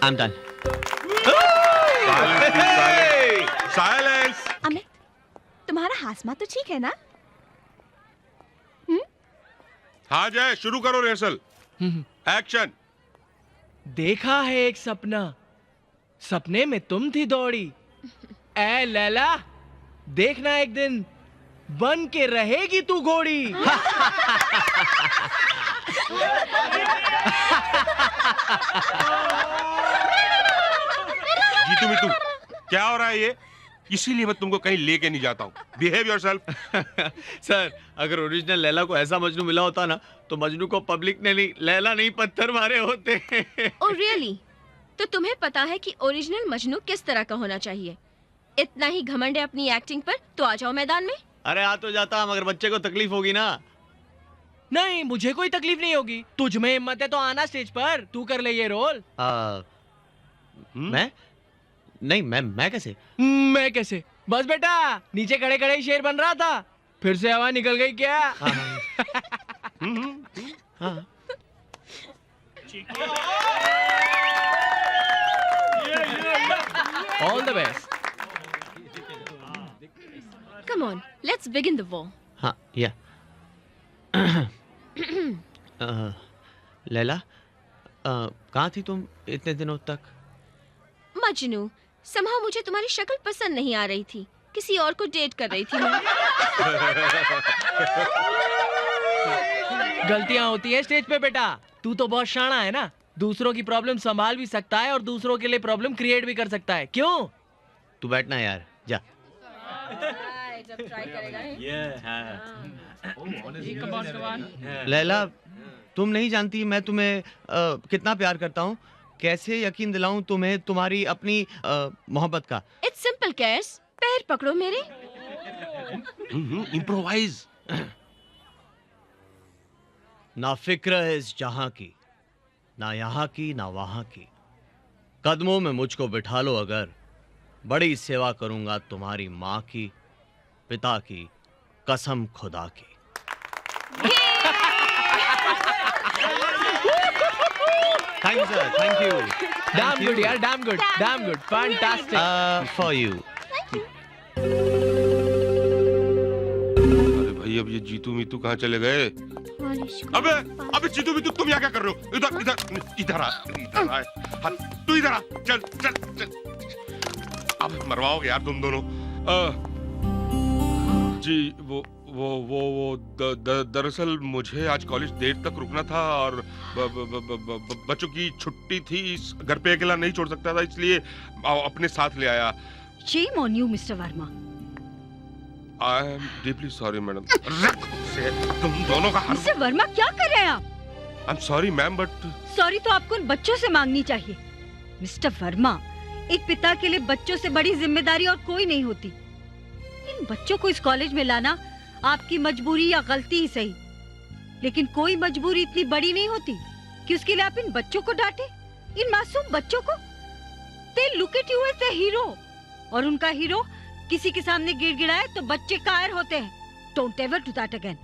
I'm done. Silence. Amit, तुम्हारा हासमा तो ठीक है ना? हाँ जय, शुरू करो रिहर्सल। एक्शन। देखा है एक सपना, सपने में तुम थी दौड़ी। ए लैला, देखना एक दिन बन के रहेगी तू घोड़ी। जीतू मितू, क्या हो रहा है ये? इसीलिए मैं तुमको कहीं लेके नहीं जाता हूँ। Behave yourself. सर, अगर ओरिजिनल लैला को ऐसा मजनू मिला होता ना, तो मजनू को पब्लिक ने नहीं, लैला नहीं पत्थर मारे होते। Oh really? तो तुम्हें पता है कि ओरिजिनल मजनू किस तरह का होना चाहिए? इतना ही घमंड है अपनी एक्टिंग पर तो आ जाओ मैदान में। अरे आ तो जाता, मगर बच्चे को तकलीफ होगी ना। नहीं, मुझे कोई तकलीफ नहीं होगी। तुझ में हिम्मत है तो आना स्टेज पर, तू कर ले ये रोल। मैं नहीं, मैं कैसे? मैं कैसे? बस बेटा, नीचे खड़े खड़े ही शेर बन रहा था, फिर से हवा निकल गई क्या? हाँ। All the best. Come on, let's begin the war. हाँ, या। लैला, कहाँ थी तुम इतने दिनों तक? मजनू, somehow मुझे तुम्हारी शक्ल पसंद नहीं आ रही थी, किसी और को डेट कर रही थी मैं। गलतियां होती है स्टेज पे बेटा, तू तो बहुत शाना है ना, दूसरों की प्रॉब्लम संभाल भी सकता है और दूसरों के लिए प्रॉब्लम क्रिएट भी कर सकता है। क्यों? तू बैठना यार, जा। लैला, तुम नहीं जानती मैं तुम्हें कितना प्यार करता हूँ। कैसे यकीन दिलाऊं तुम्हें तुम्हारी अपनी मोहब्बत का। It's simple, कैस, पैर पकड़ो मेरे। इम्प्रोवाइज। ना फिक्र है इस जहां की, ना यहाँ की ना वहां की। कदमों में मुझको बिठा लो अगर, बड़ी सेवा करूंगा तुम्हारी माँ की, पिता की, कसम खुदा की। Thank you, sir. Thank you. Damn good, यार, damn good, damn good, fantastic. For you. अरे भाई, अब ये जीतू मीतू कहाँ चले गए? अबे जीतू मीतू, तुम यहाँ क्या कर रहे हो? इधर आ। हाँ, तू इधर आ। चल। अब मरवाओगे यार तुम दोनों। जी वो दरअसल मुझे आज कॉलेज देर तक रुकना था और बच्चों की छुट्टी थी, घर पे अकेला नहीं छोड़ सकता था, इसलिए अपने साथ ले आया। Shame on you, Mr. Verma. I am deeply sorry, madam. तुम दोनों का Mr. Verma, क्या कर रहे हैं आप? I'm sorry, ma'am, but sorry तो आपको उन बच्चों से मांगनी चाहिए। मिस्टर वर्मा, एक पिता के लिए बच्चों से बड़ी जिम्मेदारी और कोई नहीं होती। इन बच्चों को इस कॉलेज में लाना आपकी मजबूरी या गलती ही सही, लेकिन कोई मजबूरी इतनी बड़ी नहीं होती कि उसके लिए आप इन बच्चों को डांटे। इन मासूम बच्चों को? They look at you as the hero. और उनका हीरो किसी के सामने गिड़गिड़ाए तो बच्चे कायर होते हैं। Don't ever do that again.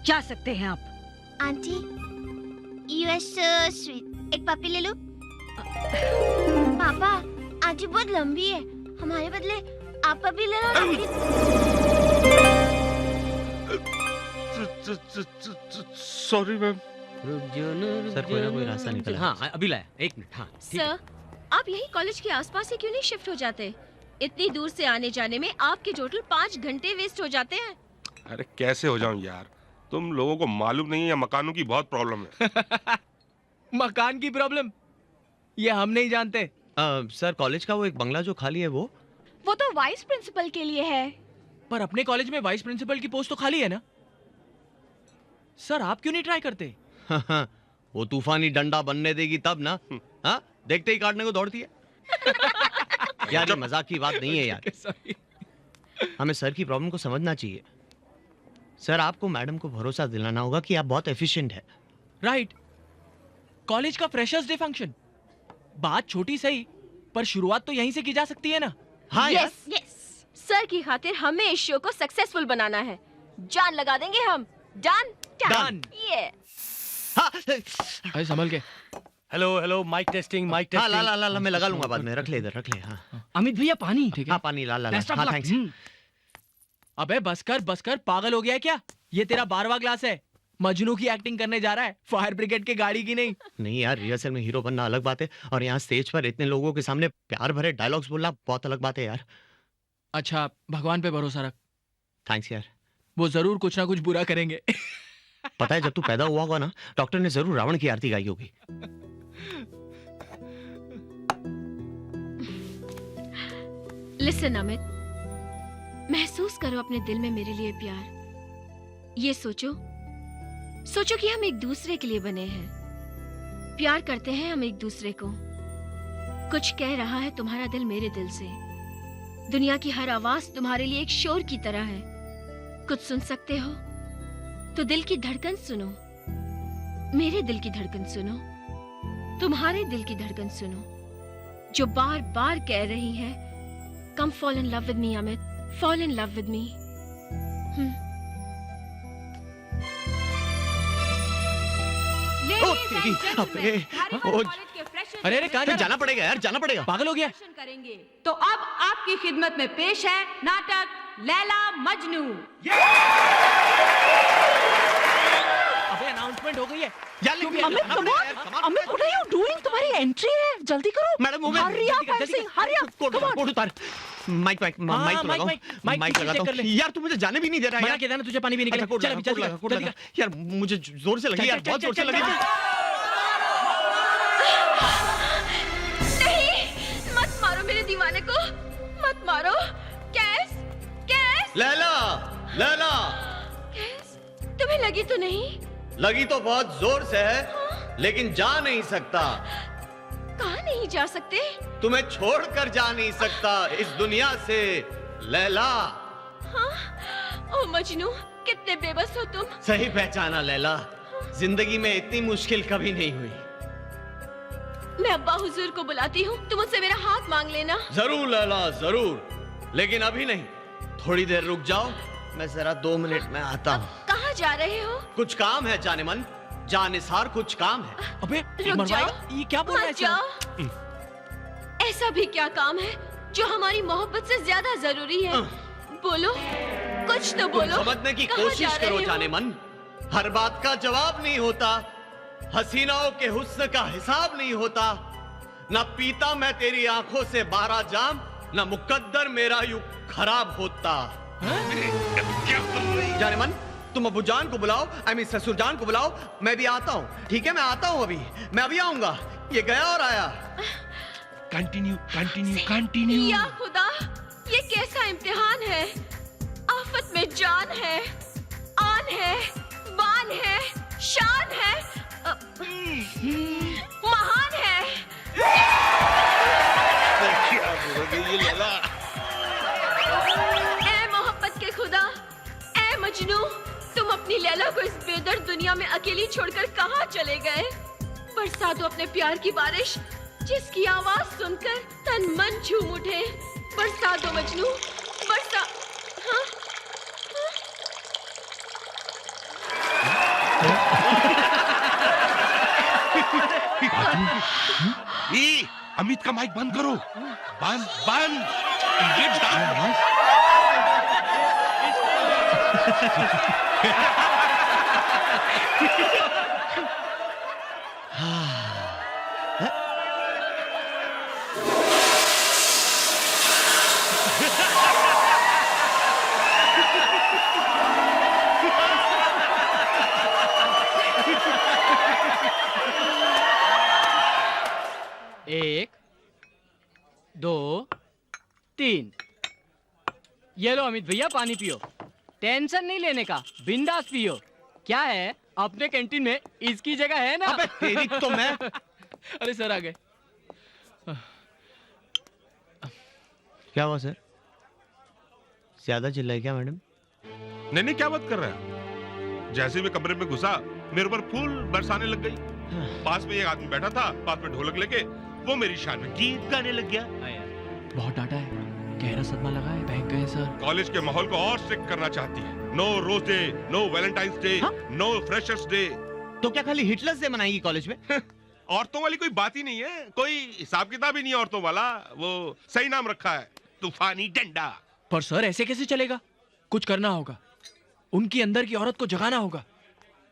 जा सकते हैं आप। Aunty, you are so sweet. एक पपी ले लो। पापा, आंटी बहुत लंबी है, हमारे बदले आप पपी ले लो ना आंटी। Sorry ma'am. सर कोई ना कोई रास्ता निकल। हाँ अभी लाया, एक मिनट। हाँ सर, आप यही कॉलेज के आसपास से क्यों नहीं शिफ्ट हो जाते? इतनी दूर से आने जाने में आपके टोटल 5 घंटे वेस्ट हो जाते हैं। अरे कैसे हो जाऊं यार, तुम लोगों को मालूम नहीं है मकानों की बहुत प्रॉब्लम है। मकान की प्रॉब्लम ये हम नहीं जानते। सर कॉलेज का वो एक बंगला जो खाली है वो तो वाइस प्रिंसिपल के लिए है। पर अपने कॉलेज में वाइस प्रिंसिपल की पोस्ट तो खाली है ना? सर आप क्यों नहीं ट्राई करते? वो तूफानी डंडा बनने देगी तब ना। हाँ देखते ही काटने को दौड़ती है। यार ये मजाक की बात नहीं है यार। हमें सर की प्रॉब्लम को समझना चाहिए। सर आपको मैडम को भरोसा दिलाना होगा कि आप बहुत एफिशिएंट है। राइट। कॉलेज का फ्रेशर्स डे फंक्शन, बात छोटी सही पर शुरुआत तो यहीं से की जा सकती है ना। हाँ यस यस, सर की खातिर हमें इस शो को सक्सेसफुल बनाना है। जान लगा देंगे हम। Done done. ये अरे संभल के। Hello hello, mic testing mic testing. हाँ ला मैं लगा लूंगा बाद में। रख ले इधर रख ले। हाँ अमित भैया पानी। ठीक है। हाँ पानी ला हाँ थैंक्स। अबे बस कर, पागल हो गया क्या? ये तेरा 12वां क्लास है, मजनू की एक्टिंग करने जा रहा है, फायर ब्रिगेड के गाड़ी की नहीं। नहीं यार, रिहर्सल में हीरो बनना अलग बात है और यहाँ स्टेज पर इतने लोगों के सामने प्यार भरे डायलॉग्स बोलना बहुत अलग बात है यार। अच्छा भगवान पे भरोसा रख। थैंक्स यार। वो जरूर कुछ ना कुछ बुरा करेंगे। पता है जब तू पैदा हुआ होगा ना, डॉक्टर ने जरूर रावण की आरती गाई होगी। लिसन अमित, महसूस करो अपने दिल में मेरे लिए प्यार। ये सोचो कि हम एक दूसरे के लिए बने हैं, प्यार करते हैं हम एक दूसरे को। कुछ कह रहा है तुम्हारा दिल मेरे दिल से। दुनिया की हर आवाज तुम्हारे लिए एक शोर की तरह है। कुछ सुन सकते हो तो दिल की धड़कन सुनो, मेरे दिल की धड़कन सुनो, तुम्हारे दिल की धड़कन सुनो, जो बार बार कह रही है come fall in love with me Amit, fall in love with me. अरे कहाँ जाना पड़ेगा यार, जाना पड़ेगा। पागल हो गया। करेंगे तो अब आपकी खिदमत में पेश है नाटक लैला मजनू। अबे अनाउंसमेंट हो गई है। Amit what are you doing? तुम्हारी एंट्री है, जल्दी करो। मैडम हरी अप कोट उतार। माइक लगा दो यार, तू मुझे जाने भी नहीं दे रहा यार। कहता ना तुझे पानी भी नहीं। चल यार, मुझे जोर से लगी यार, बहुत जोर से लगी। नहीं, मत मारो मेरे दीवाने को, मत मारो। कैस लैला कैस, तुम्हें लगी तो नहीं? लगी तो बहुत जोर से है, लेकिन जा नहीं सकता। कहाँ नहीं जा सकते? तुम्हें छोड़कर जा नहीं सकता इस दुनिया से लैला। हाँ? ओ मजनू, कितने बेबस हो तुम। सही पहचाना लैला, जिंदगी में इतनी मुश्किल कभी नहीं हुई। मैं अब्बा हुजूर को बुलाती हूँ, तुम मुझसे मेरा हाथ मांग लेना। जरूर लैला जरूर, लेकिन अभी नहीं, थोड़ी देर रुक जाओ, मैं जरा 2 मिनट में आता हूँ। कहाँ जा रहे हो? कुछ काम है जाने मन, जानिसार कुछ काम है। अबे रुक जाओ, ये क्या बोल रहा है? जाओ। ऐसा भी क्या काम है जो हमारी मोहब्बत से ज्यादा जरूरी है? बोलो, कुछ तो बोलो। समझने की कोशिश करो जाने मन, हर बात का जवाब नहीं होता, हसीनाओं के हुस्न का हिसाब नहीं होता, ना पीता मैं तेरी आंखों से 12 जाम, ना मुकद्दर मेरा यूं खराब होता। जाने मन, तुम अबू जान को बुलाओ, ससुर जान को बुलाओ, मैं भी आता हूँ। ठीक है, मैं आता हूँ, मैं अभी आऊंगा। ये गया और आया। कंटिन्यू। या खुदा, ये कैसा इम्तिहान है? आफत में जान है, आन है, बान है, शान है, महान है। ए मोहब्बत के खुदा, ए मजनू, तुम अपनी लैला को इस बेदर्द दुनिया में अकेली छोड़कर कहाँ चले गए? बरसा दो अपने प्यार की बारिश, जिसकी आवाज सुनकर तन मन झूम उठे। बरसा दो मजनू, बरसा। हाँ? अमित का माइक बंद करो। बंद बंद। ये एक, दो, तीन। ये लो अमित भैया, पानी पियो। टेंशन नहीं लेने का, बिंदास पियो। क्या है, अपने कैंटीन में इसकी जगह है ना? अबे तेरी तो मैं। अरे सर आ गए। क्या हुआ सर? ज्यादा चिल्लाए क्या मैडम? नहीं नहीं, क्या बात कर रहा है? जैसे मैं कमरे में घुसा, मेरे ऊपर फूल बरसाने लग गई। पास में एक आदमी बैठा था, पास में ढोलक लेके, वो मेरी शान में गीत गाने लग गया। बहुत डांटा है, गहरा सदमा लगा है, बहक गए सर। कॉलेज के माहौल को और स्ट्रिक्ट करना चाहती है। No rose day, no Valentine's day, no freshers day. तो क्या खाली हिटलर से मनाएगी कॉलेज में? औरतों वाली कोई बात ही नहीं है, कोई हिसाब किताब ही नहीं है औरतों वाला। वो सही नाम रखा है, तूफानी डंडा। पर सर ऐसे कैसे चलेगा? कुछ करना होगा, उनकी अंदर की औरत को जगाना होगा।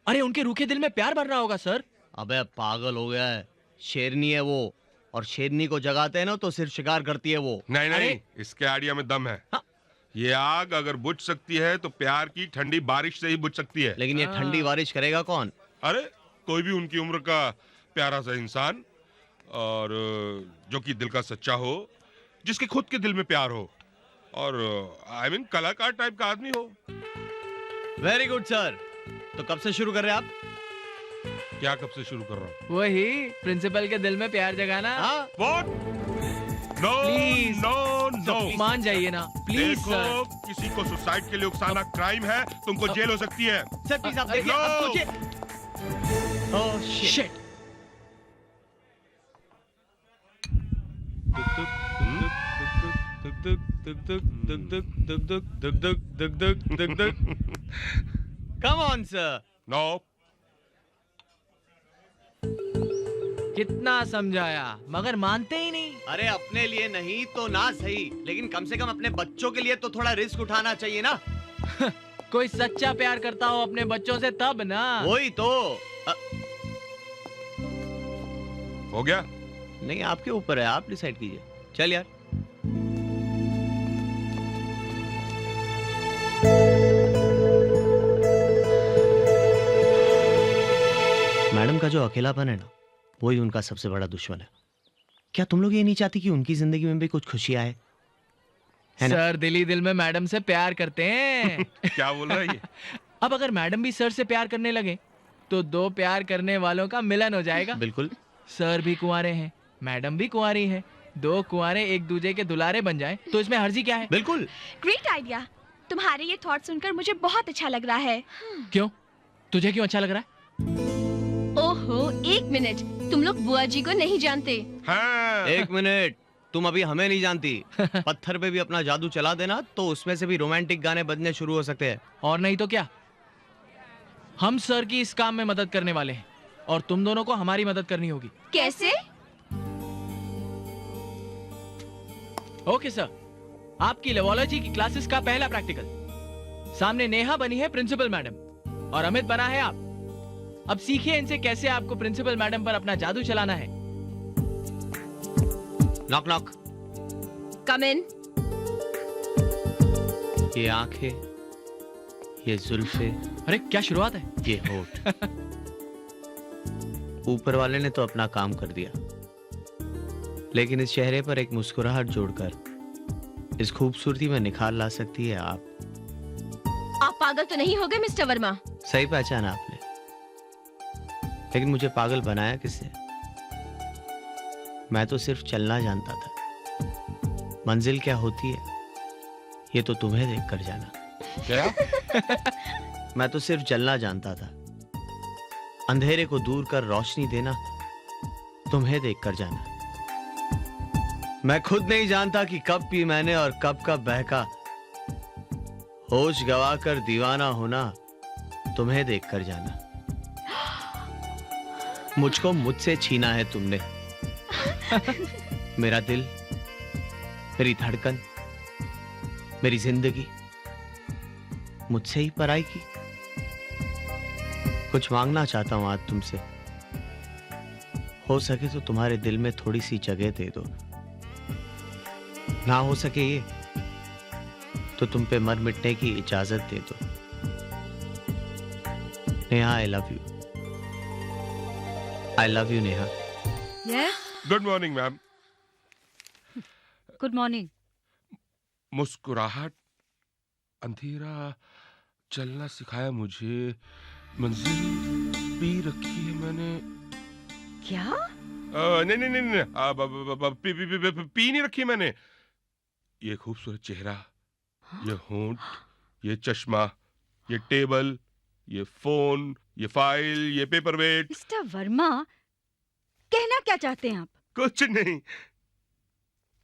अरे उनके रूखे दिल में प्यार भरना होगा सर। अबे पागल हो गया है, शेरनी है वो, और शेरनी को जगाते हैं ना तो सिर्फ शिकार करती है वो। नहीं नहीं, इसके आइडिया में दम है। हाँ? ये आग अगर बुझ सकती है तो प्यार की ठंडी बारिश से ही बुझ सकती है। लेकिन ये ठंडी बारिश करेगा कौन? अरे कोई भी उनकी उम्र का प्यारा सा इंसान, और जो कि दिल का सच्चा हो, जिसके खुद के दिल में प्यार हो, और आई मीन कलाकार टाइप का आदमी हो। Very good sir. तो कब से शुरू कर रहे हैं आप? क्या कब से शुरू कर रहा हूँ? वही प्रिंसिपल के दिल में प्यार जगाना। What? No, Please. no, no. मान जाइए ना प्लीज देखो, सर। किसी को सुसाइड के लिए उकसाना क्राइम है, तुमको जेल हो सकती है। सर प्लीज आप देखिए, No. आप सोचिए। Oh shit. Come on sir. No. कितना समझाया मगर मानते ही नहीं। अरे अपने लिए नहीं तो ना सही, लेकिन कम से कम अपने बच्चों के लिए तो थोड़ा रिस्क उठाना चाहिए ना। कोई सच्चा प्यार करता हो अपने बच्चों से तब ना। वही तो। हो गया? नहीं आपके ऊपर है, आप डिसाइड कीजिए। चल यार। मैडम का जो अकेलापन है ना, वही उनका सबसे बड़ा दुश्मन है। क्या तुम लोग ये नहीं चाहती कि उनकी जिंदगी में भी कुछ खुशी आए? सर दिल ही दिल में मैडम से प्यार करते हैं। क्या बोल रहा है ये? अब अगर मैडम भी सर से प्यार करने लगे तो दो प्यार करने वालों का मिलन हो जाएगा। बिल्कुल। सर भी कुंवारे हैं, मैडम भी कुंवारी है, दो कुंवारे एक दूसरे के दुलारे बन जाएं तो इसमें हर्जी क्या है? बिल्कुल। Great idea. तुम्हारे ये थॉट सुनकर मुझे बहुत अच्छा लग रहा है। क्यों? तुझे क्यों अच्छा लग रहा है? ओहो, एक मिनट, तुम लोग बुआ जी को नहीं जानते। हाँ। एक मिनट, तुम अभी हमें नहीं जानती। पत्थर पे भी अपना जादू चला देना तो उसमें से भी रोमांटिक गाने बजने शुरू हो सकते हैं। और नहीं तो क्या, हम सर की इस काम में मदद करने वाले हैं और तुम दोनों को हमारी मदद करनी होगी। कैसे? ओके सर, आपकी लेवोलॉजी की क्लासेस का पहला प्रैक्टिकल। सामने नेहा बनी है प्रिंसिपल मैडम और अमित बना है आप। अब सीखिए इनसे कैसे आपको प्रिंसिपल मैडम पर अपना जादू चलाना है। Knock knock. Come in. ये आंखें, ये जुल्फे, अरे क्या शुरुआत है। ये होठ। ऊपर वाले ने तो अपना काम कर दिया, लेकिन इस चेहरे पर एक मुस्कुराहट जोड़कर इस खूबसूरती में निखार ला सकती है आप। आप पागल तो नहीं हो गए मिस्टर वर्मा? सही पहचाना आपने, लेकिन मुझे पागल बनाया किसने? मैं तो सिर्फ चलना जानता था, मंजिल क्या होती है ये तो तुम्हें देखकर जाना। क्या? मैं तो सिर्फ जलना जानता था, अंधेरे को दूर कर रोशनी देना तुम्हें देखकर जाना। मैं खुद नहीं जानता कि कब पी मैंने और कब बहका। होश गवाकर दीवाना होना, तुम्हें देखकर जाना। मुझको मुझसे छीना है तुमने। मेरा दिल, मेरी धड़कन, मेरी जिंदगी मुझसे ही पराई की। कुछ मांगना चाहता हूं आज तुमसे। हो सके तो तुम्हारे दिल में थोड़ी सी जगह दे दो। ना हो सके ये तो तुम पे मर मिटने की इजाजत दे दो। Neha, I love you. I love you Neha. Yes, good morning ma'am. Good morning. मुस्कुराहट अंधेरा चलना सिखाया मुझे, मंजिल पी रखी है मैंने। क्या? नहीं नहीं नहीं नहीं, पी नहीं रखी मैंने। ये खूबसूरत चेहरा, ये होंठ, ये चश्मा, ये टेबल, ये फोन, ये फाइल, ये पेपर वेट। मिस्टर वर्मा, कहना क्या चाहते हैं आप? कुछ नहीं।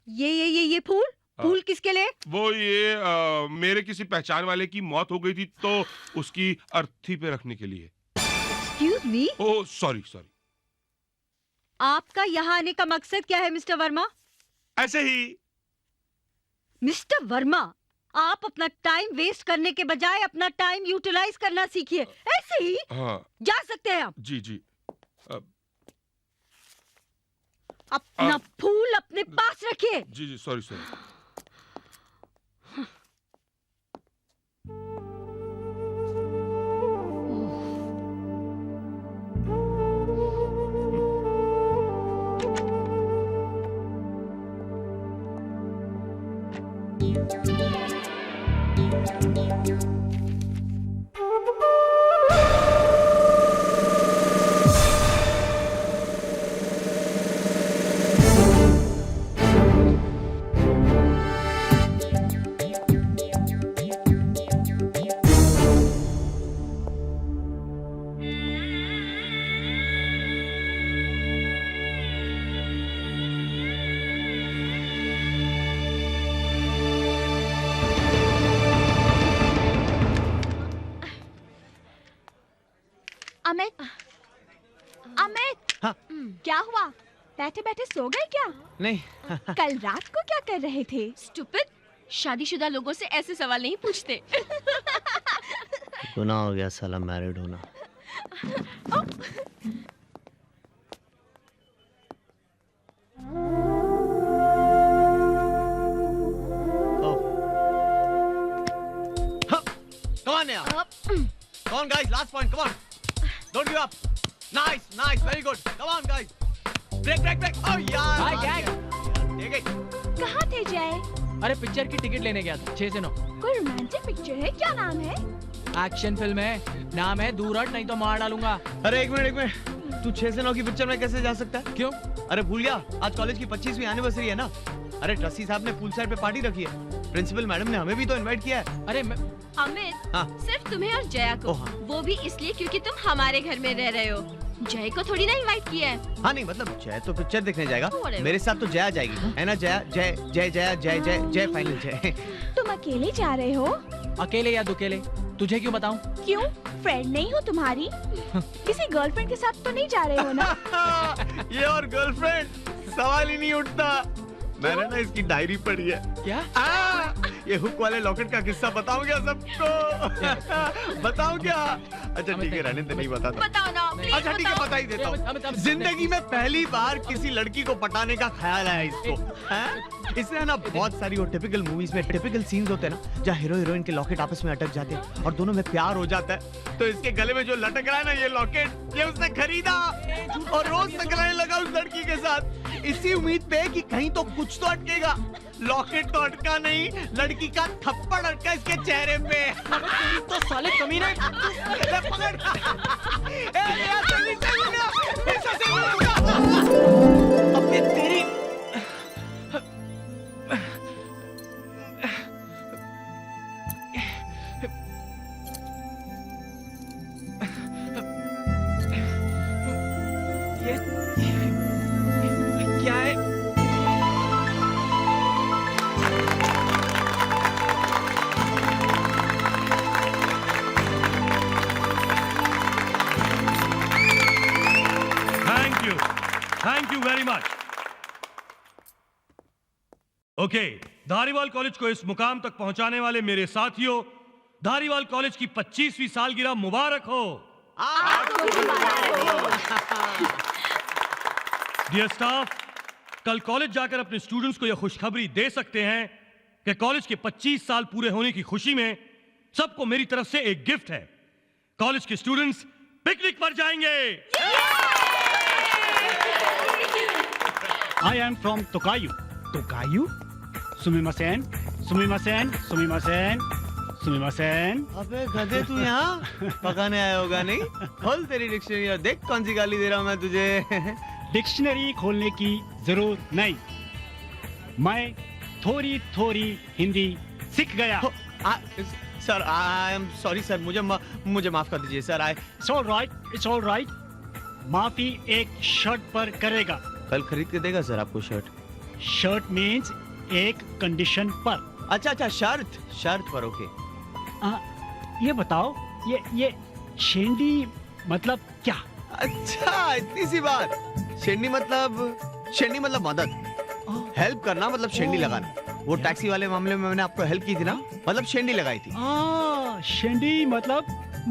ये फूल फूल किसके लिए? वो ये मेरे किसी पहचान वाले की मौत हो गई थी तो उसकी अर्थी पे रखने के लिए। Excuse me? Oh sorry sorry. आपका यहाँ आने का मकसद क्या है मिस्टर वर्मा? ऐसे ही। मिस्टर वर्मा, आप अपना टाइम वेस्ट करने के बजाय अपना टाइम यूटिलाइज करना सीखिए। ऐसे ही। हाँ। जा सकते हैं आप। जी जी। अपना फूल अपने पास रखिए। जी जी, सॉरी सॉरी। अमित, अमित, हाँ? क्या हुआ? बैठे बैठे सो गए क्या? नहीं। कल रात को क्या कर रहे थे? स्टूपिड, शादीशुदा लोगों से ऐसे सवाल नहीं पूछते। गुनाह हो गया साला मैरिड होना। Come on now. Come on guys, last point. Come on. Don't give up. Nice, nice, very good. Come on guys. Break, break, break. Oh यार. Hi gang. ठीक है। कहाँ थे जय? अरे पिक्चर की टिकट लेने गया था 6 से 9। कोई रोमांटिक पिक्चर है? क्या नाम है? एक्शन फिल्म है, नाम है दूर हट नहीं तो मार डालूंगा। अरे एक मिनट। तू 6 से 9 की पिक्चर में कैसे जा सकता है? क्यों? अरे भूल गया, आज कॉलेज की 25वीं एनिवर्सरी है ना। अरे ट्रस्टी साहब ने पूल साइड पे पार्टी रखी है। प्रिंसिपल मैडम ने हमें भी तो इनवाइट किया है। अरे अमित, हाँ। सिर्फ तुम्हें और जया को। हाँ। वो भी इसलिए क्योंकि तुम हमारे घर में रह रहे हो। जय को थोड़ी ना इनवाइट किया है। हाँ नहीं मतलब जय तो पिक्चर देखने जाएगा। Whatever. मेरे साथ तो जया जाएगी है ना। जया जय जय जया जय जय जय फाइनल जय। तुम अकेले जा रहे हो? अकेले या दुकेले, तुझे क्यों बताऊं? क्यों? फ्रेंड नहीं हो तुम्हारी? किसी गर्लफ्रेंड के साथ तो नहीं जा रहे हो ना? ये और गर्लफ्रेंड सवाल ही नहीं उठता। मैंने ना इसकी डायरी पढ़ी है। क्या? ये हुक वाले लॉकेट का किस्सा बताऊं क्या सबको? बताऊं क्या? अच्छा ठीक है, रहने दे, नहीं बताता। बताओ ना, प्लीज अच्छा ठीक है, बता ही देता हूँ। जिंदगी में पहली बार किसी लड़की को पटाने का ख्याल आया इसको। हैं? इसमें ना बहुत सारी वो टिपिकल मूवीज में टिपिकल सीन्स होते हैं ना, जहाँ हीरो हीरोइन के लॉकेट आपस में अटक जाते हैं और दोनों में प्यार हो जाता है। तो इसके गले में जो लटक रहा है ना ये लॉकेट, ये उसने खरीदा और रोज टकराने लगा उस लड़की के साथ, इसी उम्मीद पे कि कहीं तो कुछ तो अटकेगा। लॉकेट तो अटका नहीं, लड़की का थप्पड़ अटका इसके चेहरे पे। तो साले कमीने। पकड़। अपने तेरी thank you very much. Okay, Dhariwal college को इस मुकाम तक पहुंचाने वाले मेरे साथियों, धारीवाल कॉलेज की 25वीं सालगिरह मुबारक हो। डियर स्टाफ, कल कॉलेज जाकर अपने स्टूडेंट्स को यह खुशखबरी दे सकते हैं कि कॉलेज के 25 साल पूरे होने की खुशी में सबको मेरी तरफ से एक गिफ्ट है। कॉलेज के स्टूडेंट्स पिकनिक पर जाएंगे। I am from Tokayu. Tokayu? Sumimasen, sumimasen, sumimasen, sumimasen. अबे गधे, तू यहाँ पकाने आया होगा नहीं? खोल तेरी डिक्शनरी और देख कौन सी गाली दे रहा हूँ मैं तुझे। डिक्शनरी खोलने की जरूरत नहीं, मैं थोड़ी थोड़ी हिंदी सीख गया। Sir, I am sorry sir, मुझे माफ कर दीजिए sir. It's all right, it's all right. माफी एक शर्ट पर करेगा। कल खरीद के देगा सर आपको शर्ट? शर्ट मीन्स एक कंडीशन पर। अच्छा, शर्त पर। ओके। ये बताओ, ये शेंडी मतलब क्या? अच्छा, इतनी सी बात। शेंडी मतलब मदद, हेल्प करना, मतलब शेंडी लगाना। वो टैक्सी वाले मामले में मैंने आपको हेल्प की थी ना, मतलब शेंडी लगाई थी। शेंडी मतलब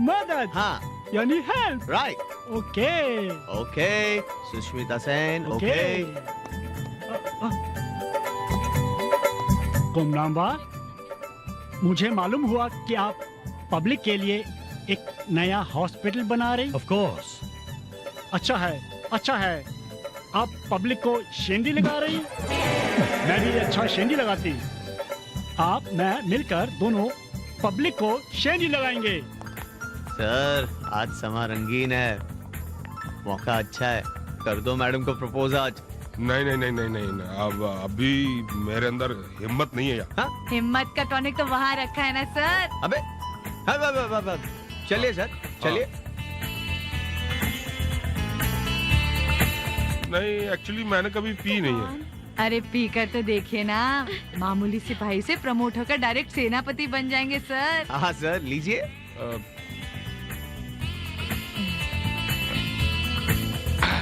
मदद। हाँ, यानी help. Right. Okay Sushmita Sen. Okay. कोमनाम्बा, मुझे मालूम हुआ कि आप पब्लिक के लिए एक नया हॉस्पिटल बना रही। Of course. अच्छा है। आप पब्लिक को शेंडी लगा रही। मैं भी अच्छा शेंडी लगाती। मैं मिलकर दोनों पब्लिक को शेंडी लगाएंगे। सर, आज समा रंगीन है, मौका अच्छा है, कर दो मैडम को प्रपोज आज। नहीं, अब अभी मेरे अंदर हिम्मत नहीं है यार। हिम्मत का टॉनिक तो वहाँ रखा है ना सर। अबे चलिए सर, चलिए। नहीं, एक्चुअली मैंने कभी पी नहीं है। अरे पी कर तो देखिए ना, मामूली सिपाही से प्रमोट होकर डायरेक्ट सेनापति बन जाएंगे सर। हाँ सर, लीजिए।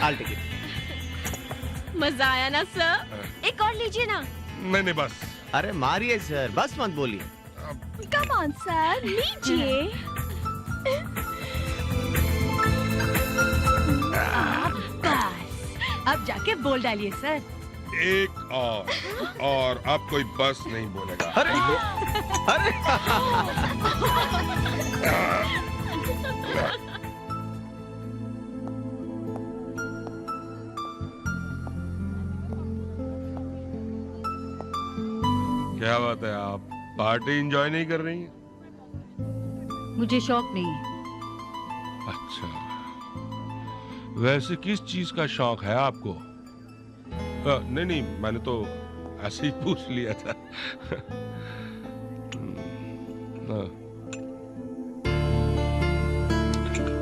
I'll take it. मजा आया ना सर? एक और लीजिए ना। नहीं, बस। अरे मारिए सर, बस मत बोलिए। कम ऑन सर, लीजिए। अब जाके बोल डालिए सर। एक और अब कोई बस नहीं बोलेगा। अरे क्या बात है, आप पार्टी एंजॉय नहीं कर रही हैं? मुझे शौक नहीं है। अच्छा, वैसे किस चीज का शौक है आपको? नहीं, मैंने तो ऐसे ही पूछ लिया था।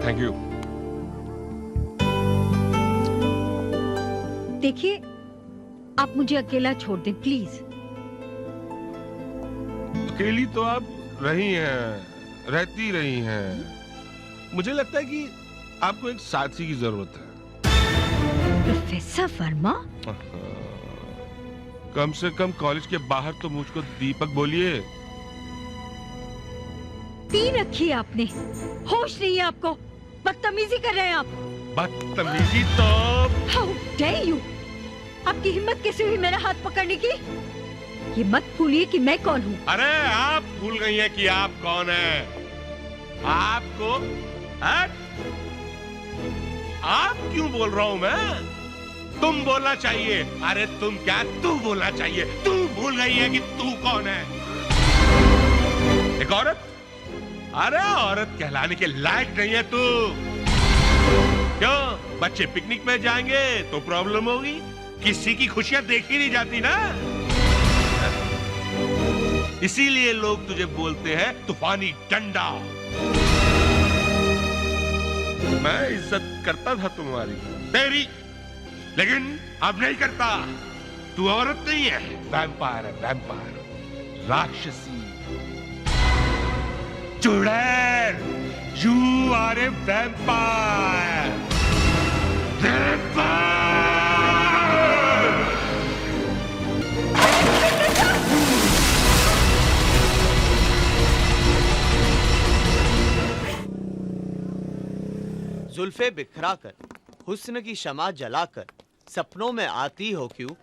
Thank you. देखिए, आप मुझे अकेला छोड़ दें प्लीज। अकेली तो आप रहती रही हैं। मुझे लगता है कि आपको एक साथी की जरूरत है। प्रोफेसर वर्मा? कम से कम कॉलेज के बाहर तो मुझको दीपक बोलिए। पी रखी है आपने, होश नहीं है आपको, बदतमीजी कर रहे हैं आप। बदतमीजी तो? How dare you? आपकी हिम्मत कैसे हुई मेरा हाथ पकड़ने की? ये मत भूलिए कि मैं कौन हूँ। अरे आप भूल गई हैं कि आप कौन हैं? आपको आप क्यों बोल रहा हूँ मैं? तुम बोलना चाहिए। अरे तुम क्या, तू बोलना चाहिए। तू भूल गई है कि तू कौन है? एक औरत? अरे औरत कहलाने के लायक नहीं है तू। क्यों? बच्चे पिकनिक में जाएंगे तो प्रॉब्लम होगी। किसी की खुशियां देखी नहीं जाती ना, इसीलिए लोग तुझे बोलते हैं तूफानी डंडा। मैं इज्जत करता था तुम्हारी, तेरी, लेकिन अब नहीं करता। तू औरत नहीं है, वैम्पायर है, वैम्पायर, राक्षसी, चुड़ैल। You are a vampire, vampire. जुल्फे बिखरा कर, हुस्न की शमा जलाकर, सपनों में आती हो क्यों,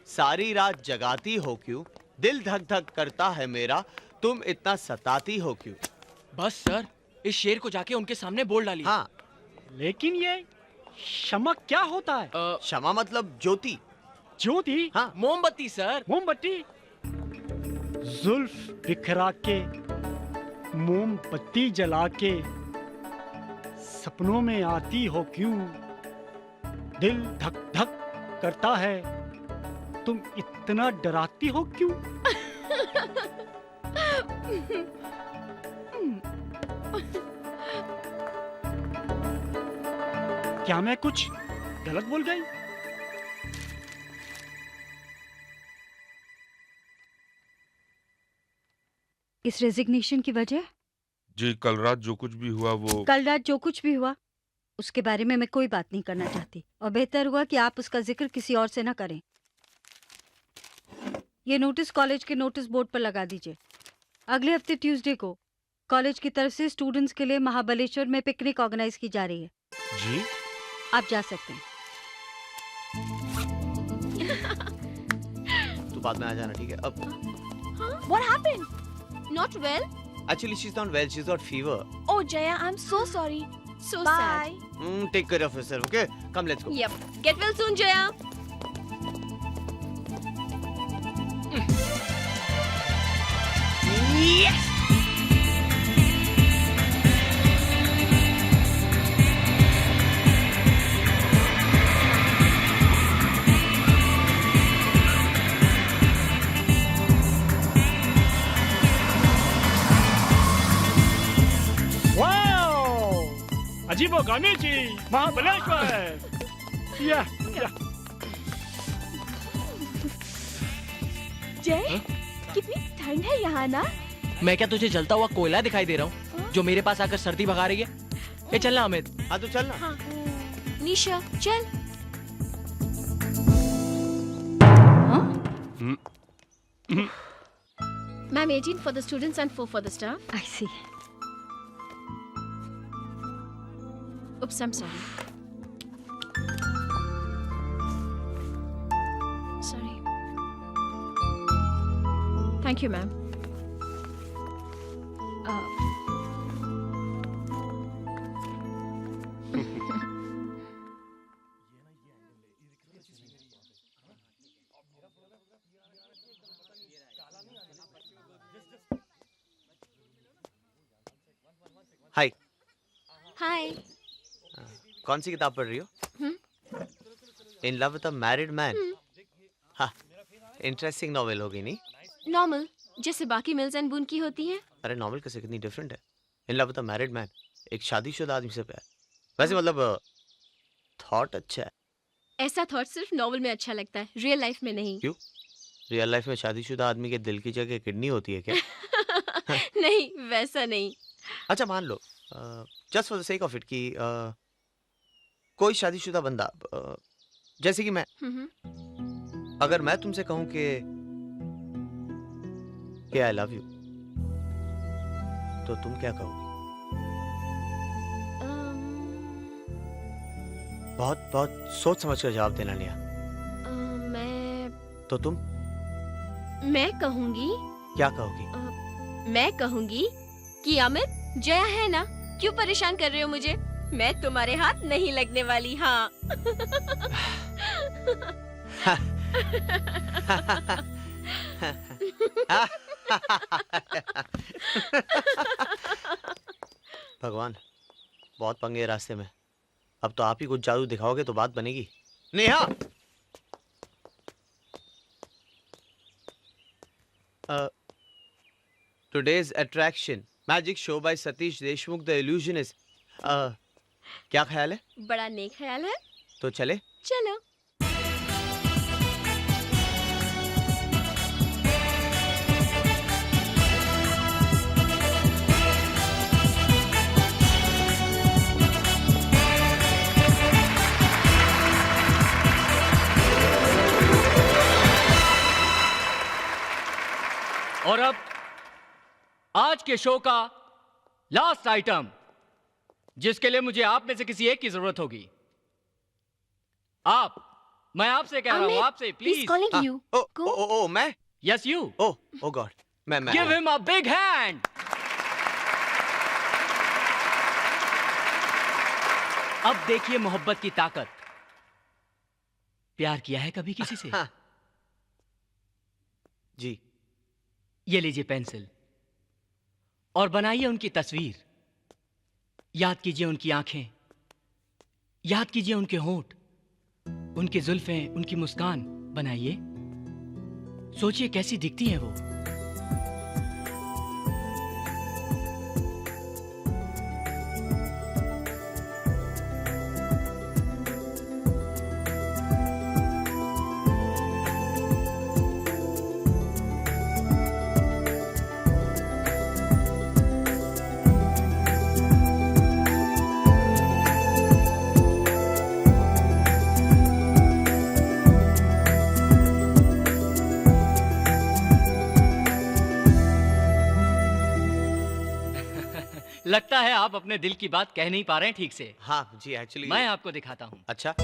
सारी रात जगाती हो क्यों, दिल धक धक करता है मेरा, तुम इतना सताती हो क्यों। बस सर, इस शेर को जाके उनके सामने बोल डालिए। हाँ, लेकिन ये क्षमा क्या होता है? क्षमा मतलब ज्योति। ज्योति? हाँ, मोमबत्ती सर। मोमबत्ती? जुल्फ बिखरा के, मोमबत्ती जला के, सपनों में आती हो क्यों, दिल धक धक करता है, तुम इतना डराती हो क्यों? क्या मैं कुछ गलत बोल गई? इस रेजिग्नेशन की वजह? जी कल रात जो कुछ भी हुआ वो कल रात जो कुछ भी हुआ उसके बारे में मैं कोई बात नहीं करना चाहती, और बेहतर हुआ कि आप उसका जिक्र किसी और से ना करें। ये नोटिस कॉलेज के नोटिस बोर्ड पर लगा दीजिए। अगले हफ्ते ट्यूसडे को कॉलेज की तरफ से स्टूडेंट्स के लिए महाबलेश्वर में पिकनिक ऑर्गेनाइज की जा रही है। जी आप जा सकते हैं। तो बाद में आ जाना, ठीक है? अब What happened? Not well? actually she's not well, she's got fever. Oh Jaya, I'm so sorry. So Bye. sad. Take care of yourself, okay? Come, let's go. Yep. Get well soon, Jaya. Yes! अजीबोगर्मी जी, महाबलेश्वर। या जय, कितनी ठंड है यहाँ ना? मैं क्या तुझे जलता हुआ कोयला दिखाई दे रहा हूँ जो मेरे पास आकर सर्दी भगा रही है? ये चलना अमित। हाँ तो चलना। हाँ। निशा चल। Ma'am, 18 for the students and 4 for the staff. I see. Oops, I'm sorry. Sorry. Thank you, ma'am. हाय। हाय। कौन सी किताब पढ़ रही हो? इन love with a married man. हाँ, इंटरेस्टिंग नॉवेल होगी नहीं? नॉर्मल, जैसे बाकी मिल्स एंड बून की होती हैं। अरे नॉवेल कैसे, कितनी डिफरेंट है। इन love with a married man, एक शादीशुदा आदमी से प्यार। वैसे मतलब थॉट अच्छा है। ऐसा थॉट सिर्फ नॉवेल में अच्छा लगता है, रियल लाइफ में नहीं। क्यों? रियल लाइफ में शादीशुदा आदमी के दिल की जगह किडनी होती है क्या? नहीं, वैसा नहीं। अच्छा मान लो, just for the sake of it कि कोई शादीशुदा बंदा, जैसे कि मैं, अगर मैं तुमसे कहूं कि आई लव यू, तो तुम क्या कहोगे? बहुत बहुत सोच समझ कर जवाब देना नेहा। मैं तो तुम मैं कहूंगी। क्या कहोगी? मैं कहूंगी कि अमित, जया है ना, क्यों परेशान कर रहे हो मुझे? मैं तुम्हारे हाथ नहीं लगने वाली। हाँ। भगवान, बहुत पंगे हैं रास्ते में। अब तो आप ही कुछ जादू दिखाओगे तो बात बनेगी। Neha, today's attraction, magic show by Satish Deshmukh, the illusionist. क्या ख्याल है? बड़ा नेक ख्याल है। तो चले? चलो। और अब आज के शो का लास्ट आइटम, जिसके लिए मुझे आप में से किसी एक की जरूरत होगी। मैं आपसे कह रहा हूँ, आपसे प्लीज। ओ मैं? Yes you. ओ गॉड, मैं give him a big hand. अब देखिए मोहब्बत की ताकत। प्यार किया है कभी किसी से? जी। ये लीजिए पेंसिल और बनाइए उनकी तस्वीर। याद कीजिए उनकी आंखें, याद कीजिए उनके होंठ, उनकी जुल्फें, उनकी मुस्कान बनाइए। सोचिए कैसी दिखती हैं वो। लगता है आप अपने दिल की बात कह नहीं पा रहे हैं ठीक से। हाँ जी, एक्चुअली मैं आपको दिखाता हूँ। अच्छा।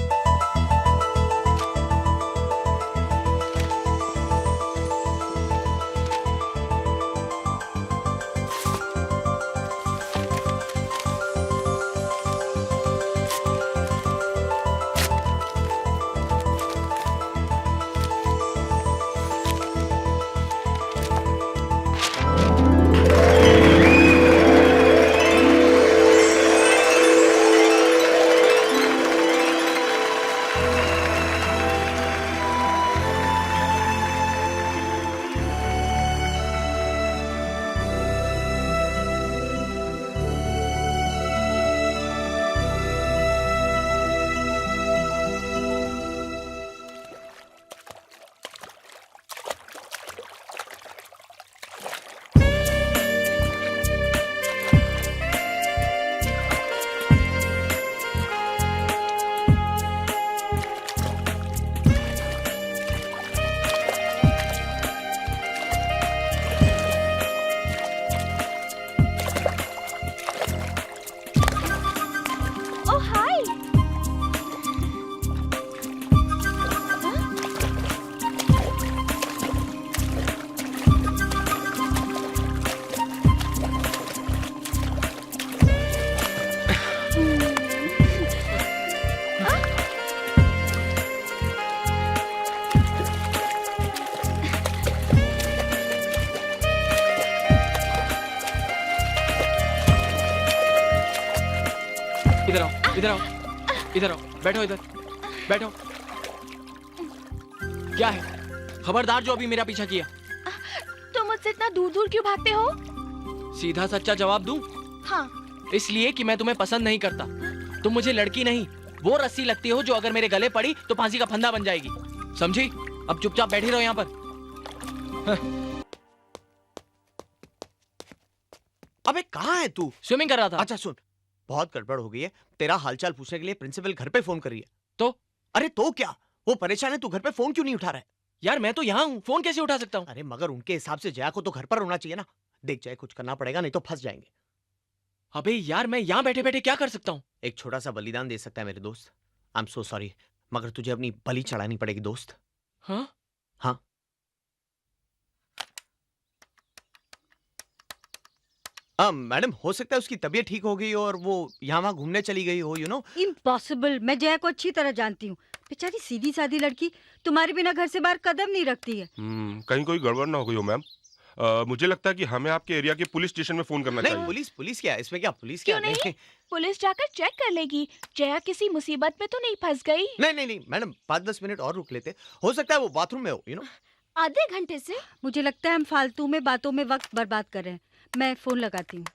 इधर आओ, इधर आओ, बैठो इधर, बैठो। क्या है? खबरदार जो अभी मेरा पीछा किया। तुम मुझसे इतना दूर दूर क्यों भागते हो? सीधा सच्चा जवाब दूं? हाँ। इसलिए कि मैं तुम्हें पसंद नहीं करता। तुम मुझे लड़की नहीं, वो रस्सी लगती हो जो अगर मेरे गले पड़ी तो फांसी का फंदा बन जाएगी। समझी? अब चुपचाप बैठी रहो यहाँ पर। अबे कहाँ है तू? स्विमिंग कर रहा था। अच्छा सुन, बहुत गड़बड़ हो गई है। तेरा हालचाल पूछने के लिए प्रिंसिपल घर पे फोन कर रही है। तो? अरे तो क्या, वो परेशान है, तू घर पे फोन क्यों नहीं उठा रहा है? यार मैं तो यहाँ हूँ, फोन कैसे उठा सकता हूँ? अरे मगर उनके हिसाब से जया को तो घर पर होना चाहिए ना। देख जया, कुछ करना पड़ेगा नहीं तो फंस जाएंगे। अबे यार मैं यहाँ बैठे बैठे क्या कर सकता हूँ? एक छोटा सा बलिदान दे सकता है मेरे दोस्त। आई एम सो सॉरी, मगर तुझे अपनी बलि चढ़ानी पड़ेगी दोस्त। हाँ? हाँ। मैडम, हो सकता है उसकी तबीयत ठीक हो गई और वो यहाँ वहाँ घूमने चली गई हो, यू नो। इम्पॉसिबल। मैं जया को अच्छी तरह जानती हूँ। बेचारी सीधी सादी लड़की तुम्हारे बिना घर से बाहर कदम नहीं रखती है। कहीं कोई गड़बड़ ना हो गई हो मैम। मुझे लगता है कि हमें आपके एरिया के पुलिस स्टेशन में फोन करना चाहिए। नहीं, पुलिस क्या? इसमें क्या पुलिस क्यों क्या? नहीं? पुलिस जाकर चेक कर लेगी, जया किसी मुसीबत में तो नहीं फंस गई। नहीं मैडम, 5-10 मिनट और रुक लेते। हो सकता है वो बाथरूम में हो, यू नो। आधे घंटे से? मुझे लगता है हम फालतू में बातों में वक्त बर्बाद कर रहे हैं। मैं फोन लगाती हूँ।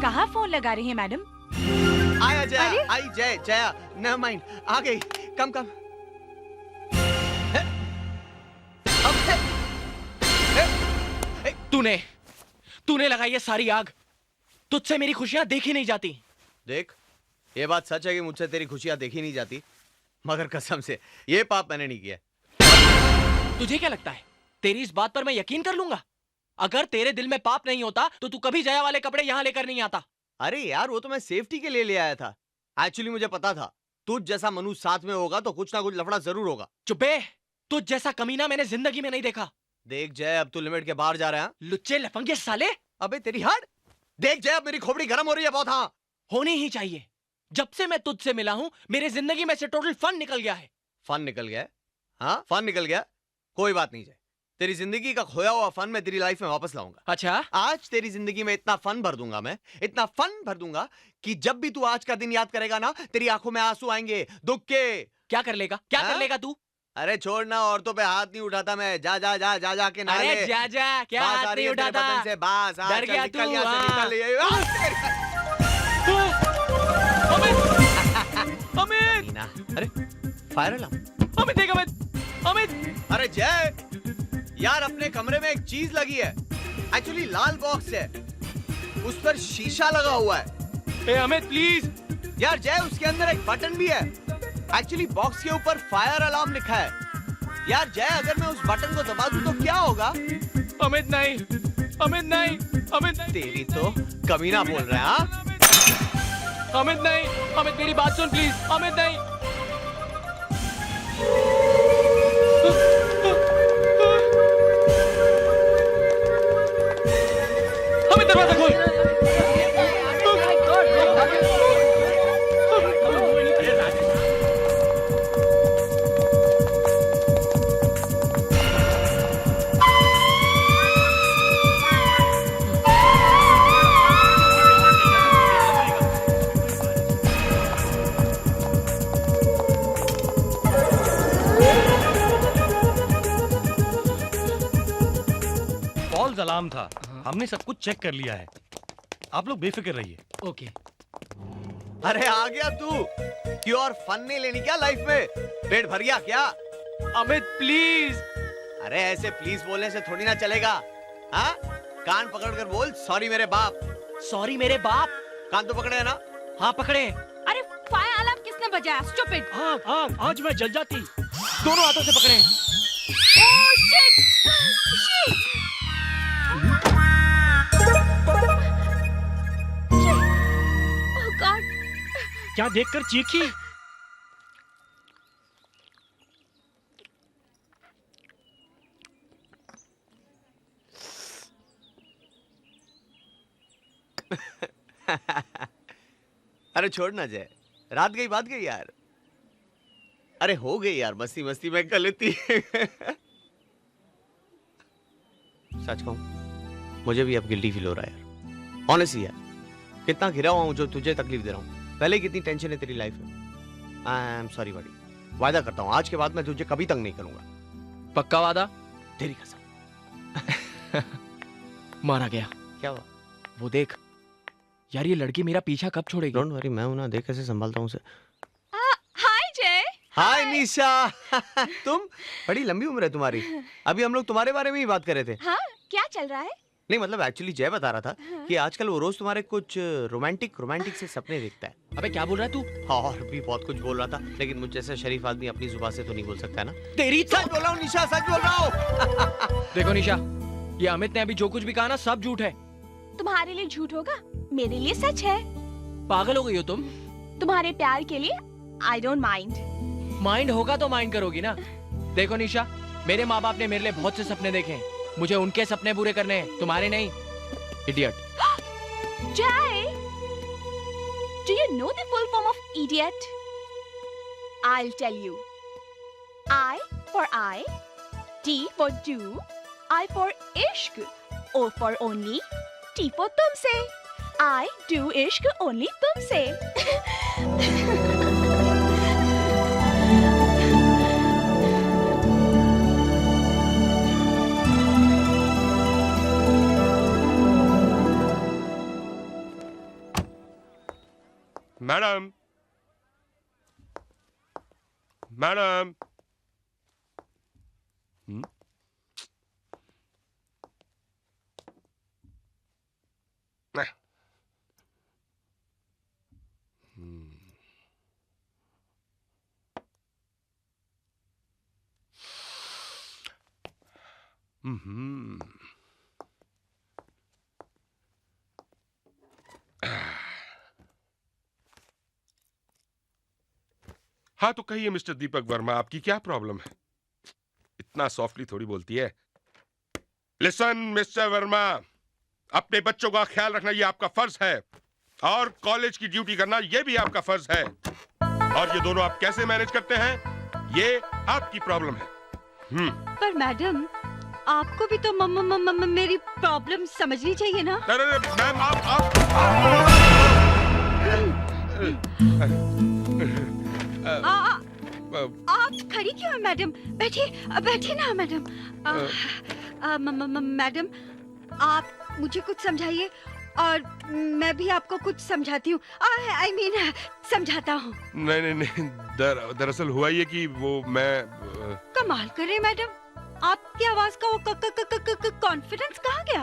कहाँ फोन लगा रही है मैडम? आया जया, आई जया, नेवर माइंड, आ गई। कम। तूने लगाई है सारी आग। तुझसे मेरी खुशियां देखी नहीं जाती। देख, ये बात सच है कि मुझसे तेरी खुशियां देखी नहीं जाती, मगर कसम से ये पाप मैंने नहीं किया। तुझे क्या लगता है तेरी इस बात पर मैं यकीन कर लूंगा? अगर तेरे दिल में पाप नहीं होता तो तू कभी जया वाले कपड़े यहाँ लेकर नहीं आता। अरे यार वो तो मैं सेफ्टी के लिए ले आया था। एक्चुअली मुझे पता था तुझ जैसा मनुष्य साथ में होगा तो कुछ ना कुछ लफड़ा जरूर होगा। चुप बे, तुझ जैसा कमीना मैंने जिंदगी में नहीं देखा। देख जय अब तू लिमिट के बाहर जा रहा है। लुच्चे लफंगे साले। अबे तेरी हट। देख जय अब मेरी खोपड़ी गर्म हो रही है बहुत। हाँ होनी ही चाहिए। जब से मैं तुझसे मिला हूं मेरे जिंदगी में से टोटल फन निकल गया है। फन निकल गया? हाँ फन निकल गया, कोई बात नहीं जय। तेरी जिंदगी का खोया हुआ फन मैं तेरी लाइफ में वापस लाऊंगा। अच्छा आज तेरी जिंदगी में इतना फन भर दूंगा मैं, इतना फन भर दूंगा कि जब भी तू आज का दिन याद करेगा ना तेरी आंखों में आंसू आएंगे दुख के। क्या कर लेगा, क्या कर लेगा तू? अरे छोड़ना, औरतों पे हाथ नहीं उठाता मैं। जा जा जा जा जा के नहा ले। अरे जा जा, क्या हाथ नहीं उठाता? से बास डर गया तू? अमित अरे फायर अलार्म। अमित देख अमित, अमित अरे जय यार अपने कमरे में एक चीज लगी है। एक्चुअली लाल बॉक्स है, उस पर शीशा लगा हुआ है। ए अमित प्लीज यार जय उसके अंदर एक बटन भी है। एक्चुअली बॉक्स के ऊपर फायर अलार्म लिखा है। यार जय अगर मैं उस बटन को दबा दूं तो क्या होगा? अमित नहीं, अमित नहीं, अमित नहीं। तेरी तो कमीना बोल रहा है। हाँ अमित नहीं, अमित मेरी बात सुन प्लीज। अमित नहीं। अमित दरवाजा खोल। फॉल्स अलार्म था, हमने सब कुछ चेक कर लिया है। आप लोग बेफिक्र रहिए। ओके। अरे आ गया तू। क्यों और फन नहीं लेनी क्या लाइफ में? पेट भर गया क्या? अमित प्लीज। अरे ऐसे प्लीज बोलने से थोड़ी ना चलेगा। हाँ कान पकड़ कर बोल सॉरी मेरे बाप। सॉरी मेरे बाप? कान तो पकड़े है ना? हाँ पकड़े। अरे फायर अलार्म किसने बजाया? स्टूपिड। आग आज मैं जल जाती। दोनों हाथों से पकड़े। Oh shit! शिट! ओह गॉड! क्या देखकर चीखी? अरे छोड़ ना जय, रात गई बात गई यार। अरे हो गई यार, मस्ती मस्ती में गलती। सच कहूं मुझे भी अब गिल्टी फील हो रहा है यार। ऑनेस्टली यार कितना घिरा हुआ हूं जो तुझे तकलीफ दे रहा हूं। पहले कितनी टेंशन है तेरी लाइफ में। आई एम सॉरी बड़ी। वादा करता हूं आज के बाद मैं तुझे कभी तंग नहीं करूंगा। पक्का वादा? तेरी कसम। मारा गया। क्या हुआ? वो देख यार, ये लड़की मेरा पीछा कब छोड़ेगी? डोंट वरी, मैं हूं ना, देख कैसे संभालता हूं उसे। हाय जय। हाय निशा। तुम बड़ी लंबी उम्र है तुम्हारी। अभी हम लोग तुम्हारे बारे में ही बात कर रहे थे। हाँ क्या चल रहा है? नहीं मतलब एक्चुअली जय बता रहा था कि आजकल वो रोज तुम्हारे कुछ रोमांटिक से सपने देखता है। अबे क्या बोल रहा है तू? और भी बहुत कुछ बोल रहा था, लेकिन मुझ जैसा शरीफ आदमी अपनी जुबान से तो नहीं बोल सकता है ना। तेरी सच बोल रहा हूँ निशा, सच बोल रहा हूँ। देखो निशा, ये अमित ने अभी जो कुछ भी कहा ना सब झूठ है। तुम्हारे लिए झूठ होगा, मेरे लिए सच है। पागल हो गई हो तुम? तुम्हारे प्यार के लिए आई डोंट माइंड। माइंड होगा तो माइंड करोगी ना। देखो निशा, मेरे माँ बाप ने मेरे लिए बहुत से सपने देखे हैं। मुझे उनके सपने पूरे करने हैं, तुम्हारे नहीं। Idiot. Jai, do you know the full form of idiot? I'll tell you. I for I, D for do, I for ishq, O for only, T for तुमसे. I do ishq only तुमसे. Madam, madam. हाँ तो कहिए mister Deepak Verma, आपकी क्या problem है? इतना softly थोड़ी बोलती है। लिसन मिस्टर वर्मा, अपने बच्चों का ख्याल रखना ये आपका फर्ज है, और कॉलेज की ड्यूटी करना ये भी आपका फर्ज है। और ये दोनों आप कैसे मैनेज करते हैं, ये आपकी प्रॉब्लम है। पर मैडम, आपको भी तो मेरी प्रॉब्लम समझनी चाहिए ना। अरे मैम, आप खड़ी क्यों हैं मैडम? बैठिए बैठिए ना मैडम। मैडम, आप मुझे कुछ समझाइए और मैं भी आपको कुछ समझाती हूँ। I mean, समझाता हूँ। नहीं, दरअसल हुआ ये कि वो मैं कमाल कर रहे मैडम, आपकी आवाज का वो कॉन्फिडेंस कहाँ गया?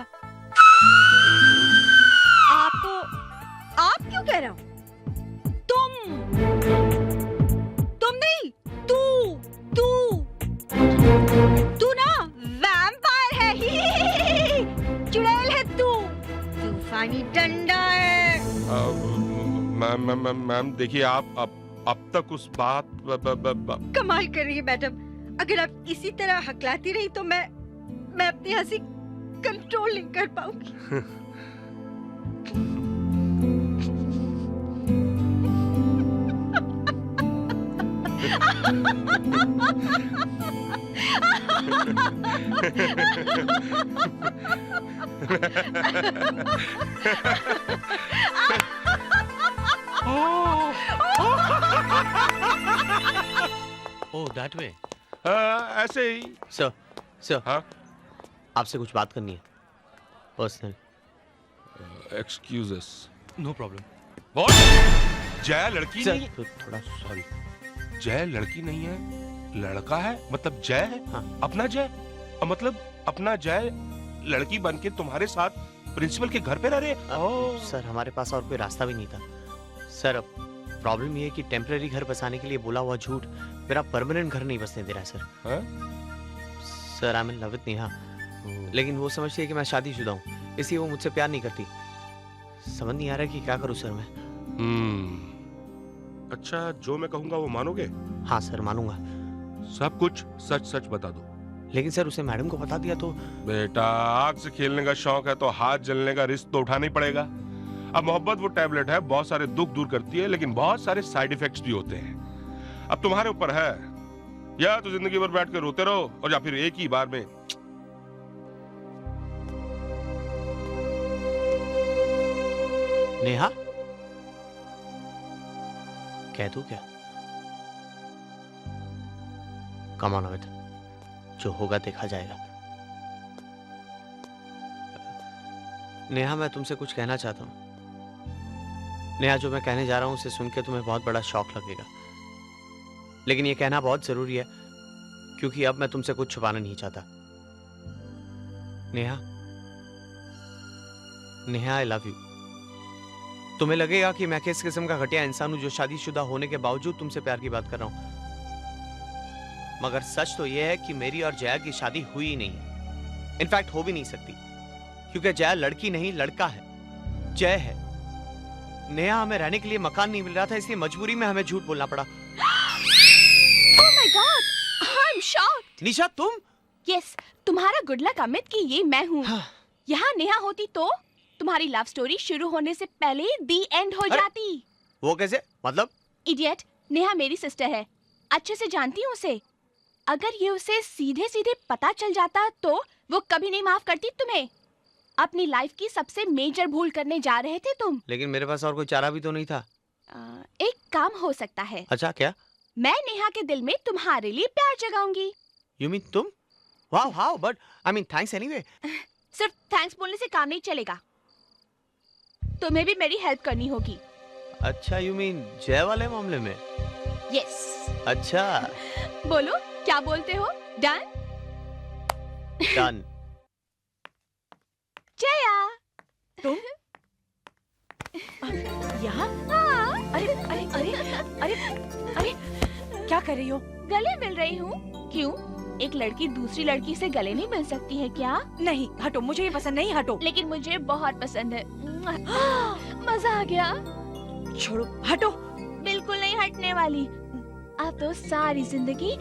आप क्यों कह रहा हूँ? तुम नहीं, तू ना वैम्पायर है, चुड़ैल है तू, तूफानी डंडा है। मैम देखिए, आप अब तक उस बात कमाल कर रही है मैडम, अगर आप इसी तरह हकलाती रही तो मैं अपनी हंसी कंट्रोल नहीं कर पाऊंगी। Oh that way. ऐसे ही। सर हाँ, आपसे कुछ बात करनी है, personal. Excuse us. No problem. What? Jai लड़की नहीं? थोड़ा सॉरी। जय लड़की नहीं है, लड़का है, मतलब जय है। हाँ। अपना जय, मतलब अपना जय लड़की बनके तुम्हारे साथ प्रिंसिपल के घर पे रह रहे। सर हमारे पास और कोई रास्ता भी नहीं था सर। अब प्रॉब्लम ये है कि टेम्पररी घर बसाने के लिए बोला हुआ झूठ मेरा परमानेंट घर नहीं बसने दे रहा है sir. Sir I am in love with Neha, लेकिन वो समझती है कि मैं शादीशुदा हूँ, इसलिए वो मुझसे प्यार नहीं करती। समझ नहीं आ रहा कि क्या करूँ सर मैं। अच्छा, जो मैं कहूँगा वो मानोगे? हाँ सर मानूंगा। सब कुछ सच सच बता दो। लेकिन सर उसे मैडम को बता दिया तो? बेटा, आग से खेलने का शौक है तो हाथ जलने का रिस्क तो उठाना ही पड़ेगा। अब मोहब्बत वो टैबलेट है, बहुत सारे दुख दूर करती है, लेकिन बहुत सारे साइड इफेक्ट्स भी होते हैं। अब तुम्हारे ऊपर है, या तो जिंदगी भर बैठ कर रोते रहो, और या फिर एक ही बार में नेहा कह दूं क्या? कम ऑन अमित, जो होगा देखा जाएगा। नेहा मैं तुमसे कुछ कहना चाहता हूँ। नेहा, जो मैं कहने जा रहा हूँ उसे सुन के तुम्हें बहुत बड़ा शौक लगेगा, लेकिन ये कहना बहुत जरूरी है क्योंकि अब मैं तुमसे कुछ छुपाना नहीं चाहता। Neha, Neha I love you. तुम्हें लगेगा कि मैं किस किस्म का घटिया इंसान हूं जो शादीशुदा होने के बावजूद तुमसे प्यार की बात कर रहा हूं, मगर सच तो यह है कि मेरी और जया की शादी हुई ही नहीं है। इनफैक्ट हो भी नहीं सकती, क्योंकि जया लड़की नहीं लड़का है, जय है। नेहा, हमें रहने के लिए मकान नहीं मिल रहा था, इसलिए मजबूरी में हमें झूठ बोलना पड़ा। Oh my God, I'm shocked. निशा तुम? Yes, तुम्हारा गुड लक अमित कि ये मैं हूँ। यहाँ नेहा होती तो तुम्हारी लव स्टोरी शुरू होने से पहले दी एंड हो जाती। वो कैसे? मतलब? इडियट, नेहा मेरी सिस्टर है, अच्छे से जानती हूँ उसे। अगर ये उसे सीधे सीधे पता चल जाता तो वो कभी नहीं माफ करती तुम्हें। अपनी लाइफ की सबसे मेजर भूल करने जा रहे थे तुम। लेकिन मेरे पास और कोई चारा भी तो नहीं था। एक काम हो सकता है। अच्छा, क्या? मैं नेहा के दिल में तुम्हारे लिए प्यार जगाऊंगी। You mean तुम? Wow, how? But I mean thanks anyway. सिर्फ थैंक्स बोलने से काम नहीं चलेगा, तुम्हें भी मेरी हेल्प करनी होगी। अच्छा, you mean जय वाले मामले में? Yes. अच्छा। बोलो क्या बोलते हो? डन? डन। जया, तुम यहाँ? अरे अरे अरे अरे अरे क्या कर रही हो? गले मिल रही हूँ। क्यों? एक लड़की दूसरी लड़की से गले नहीं मिल सकती है क्या? नहीं, हटो, मुझे ये पसंद नहीं, हटो। लेकिन मुझे बहुत पसंद है। मजा आ गया। छोड़ो, हटो। बिल्कुल नहीं हटने वाली। अब तो सारी जिंदगी